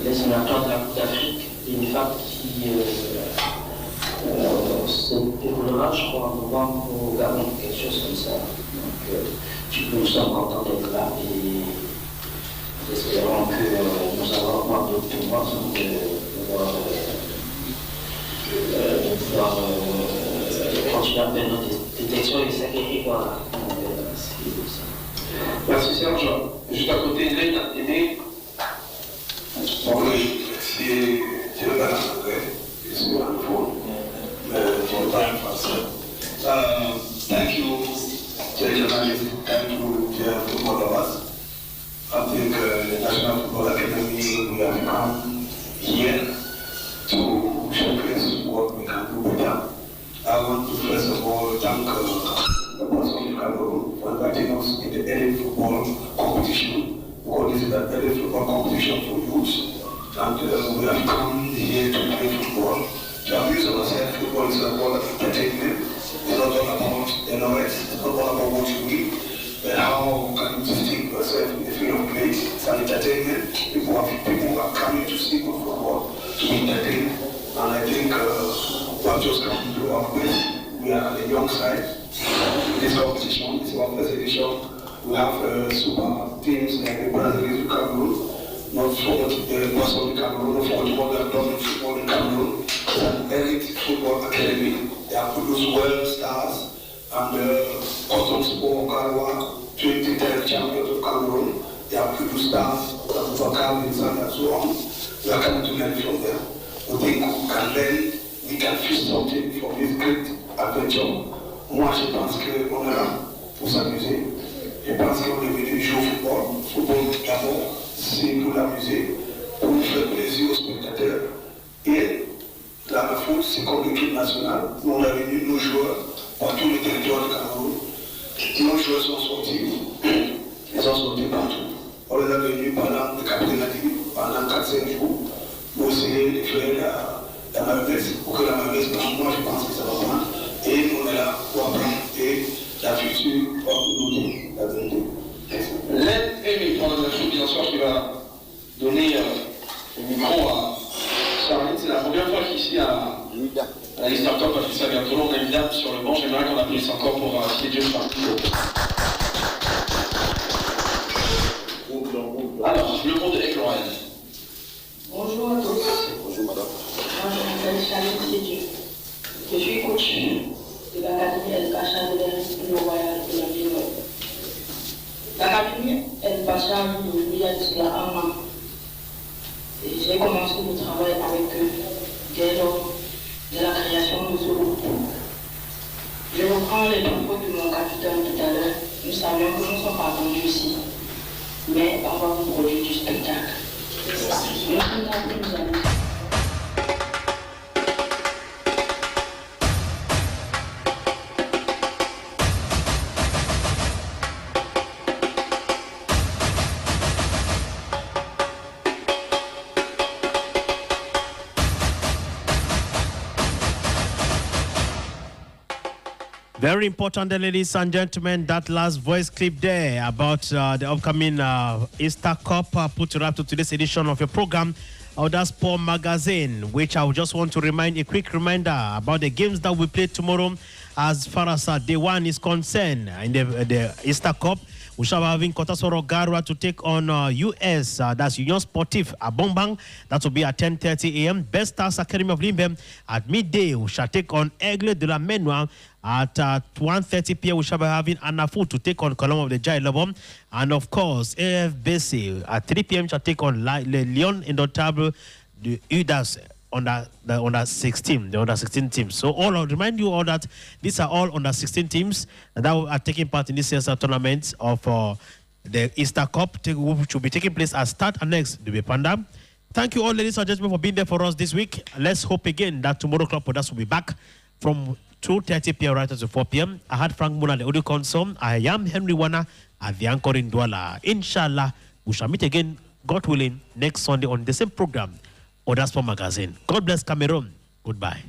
les éliminatoires de la Coupe d'Afrique, une FAP qui se déroulera, je crois, en novembre au Gabon, quelque chose comme ça. Donc nous sommes contents d'être là et espérons que nous allons avoir d'autres tournois de pouvoir continuer à faire notre détection et s'acquérir. Voilà. Merci Serge. Juste à côté, Hélène, Aimé. Oui, c'est le balance, c'est le phone. Thank you, journalists. Thank you, football lovers. I think the National Football Academy, we have come here to showcase what we can do better. I want to first of all thank the person of Cameroon for inviting us in the early football competition. Because this is an early football competition for youth. And we have come here to play football. To amuse ourselves, football is all about entertainment. It's not all about the NOUS, it's not all about what you read, but how can you distinct yourself in the field of play. It's an entertainment. People are coming to see good football, to be entertained. And I think what just come to our best, we are at the young side. This competition is our first edition. We have super teams like the Brazilians, Cameroon. Not for most of the Cameroon, not for what they have done in football in Cameroon. It's an elite football academy. They have produced world stars and Cotton Sport, Garwa, 2010 champions of Cameroon. They have produced stars, Bakal, and so on. We are coming to learn from them. We think we can learn, we can feel something from this great adventure. Moi, je pense qu'on a pour s'amuser. Je pense qu'on est venu jouer au football. Football d'abord, c'est pour l'amuser, pour faire plaisir aux spectateurs. Et la foot, c'est comme l'équipe nationale. Nous, on a venu nos joueurs dans tous les territoires du Cameroun. Nos joueurs sont sortis. Ils sont sortis partout. On les a venus pendant le capitaine, pendant 4-5 jours, pour essayer de faire la malgresse, pour que la malgresse marche. Moi, je pense que ça va prendre. Et nous, on est là pour apprendre. Et la future va nous dire la vérité. L'aide et mes organisations, bien sûr, qui va donner le micro à Charline. C'est la première fois qu'ici, à la liste Top, parce que ça vient trop, on a une dame sur le banc. J'aimerais qu'on applaudisse encore pour si Dieu soit. Alors, le mot de Éclorène. Bonjour à tous. Bonjour madame. Moi, je m'appelle Charline Sédieu. Je suis coach de l'Académie El Pacha de l'Institut Royal de la Ville. L'Académie El Pacha, il y a de cela un an. Et j'ai commencé le travail avec eux dès lors de la création de ce groupe. Je reprends les propos de mon capitaine tout à l'heure. Nous savions que nous ne sommes pas attendus ici, mais on va vous produire du spectacle. Merci à nous amis. Very important, ladies and gentlemen, that last voice clip there about the upcoming Easter Cup put wrap to today's edition of your program, Audace Sport Magazine, which I just want to remind a quick reminder about the games that we play tomorrow as far as day one is concerned in the Easter Cup. We shall be having Kotasoro Garwa to take on US, that's Union Sportif at Bombang. That will be at 10:30 a.m. Best Stars Academy of Limbem at midday. We shall take on Aigle de la Menua at 1:30 p.m. We shall be having Anafu to take on Colombo of the Jai Lobom. And of course, AFBC at 3 p.m. shall take on Lyon Indomitable de Audace under 16, the under 16 teams. So I'll remind you all that these are all under 16 teams that are taking part in this year's tournament of the Easter Cup, which will be taking place at Start Annex Dube Panda. Thank you all, ladies and gentlemen, for being there for us this week. Let's hope again that tomorrow Club Audace will be back from 2:30 p.m. right to 4 p.m. I had Frank Muna, the audio console. I am Henry Wana at the anchor in Douala. Inshallah, we shall meet again, God willing, next Sunday on the same program, Audace Sport Magazine. God bless Cameroon. Goodbye.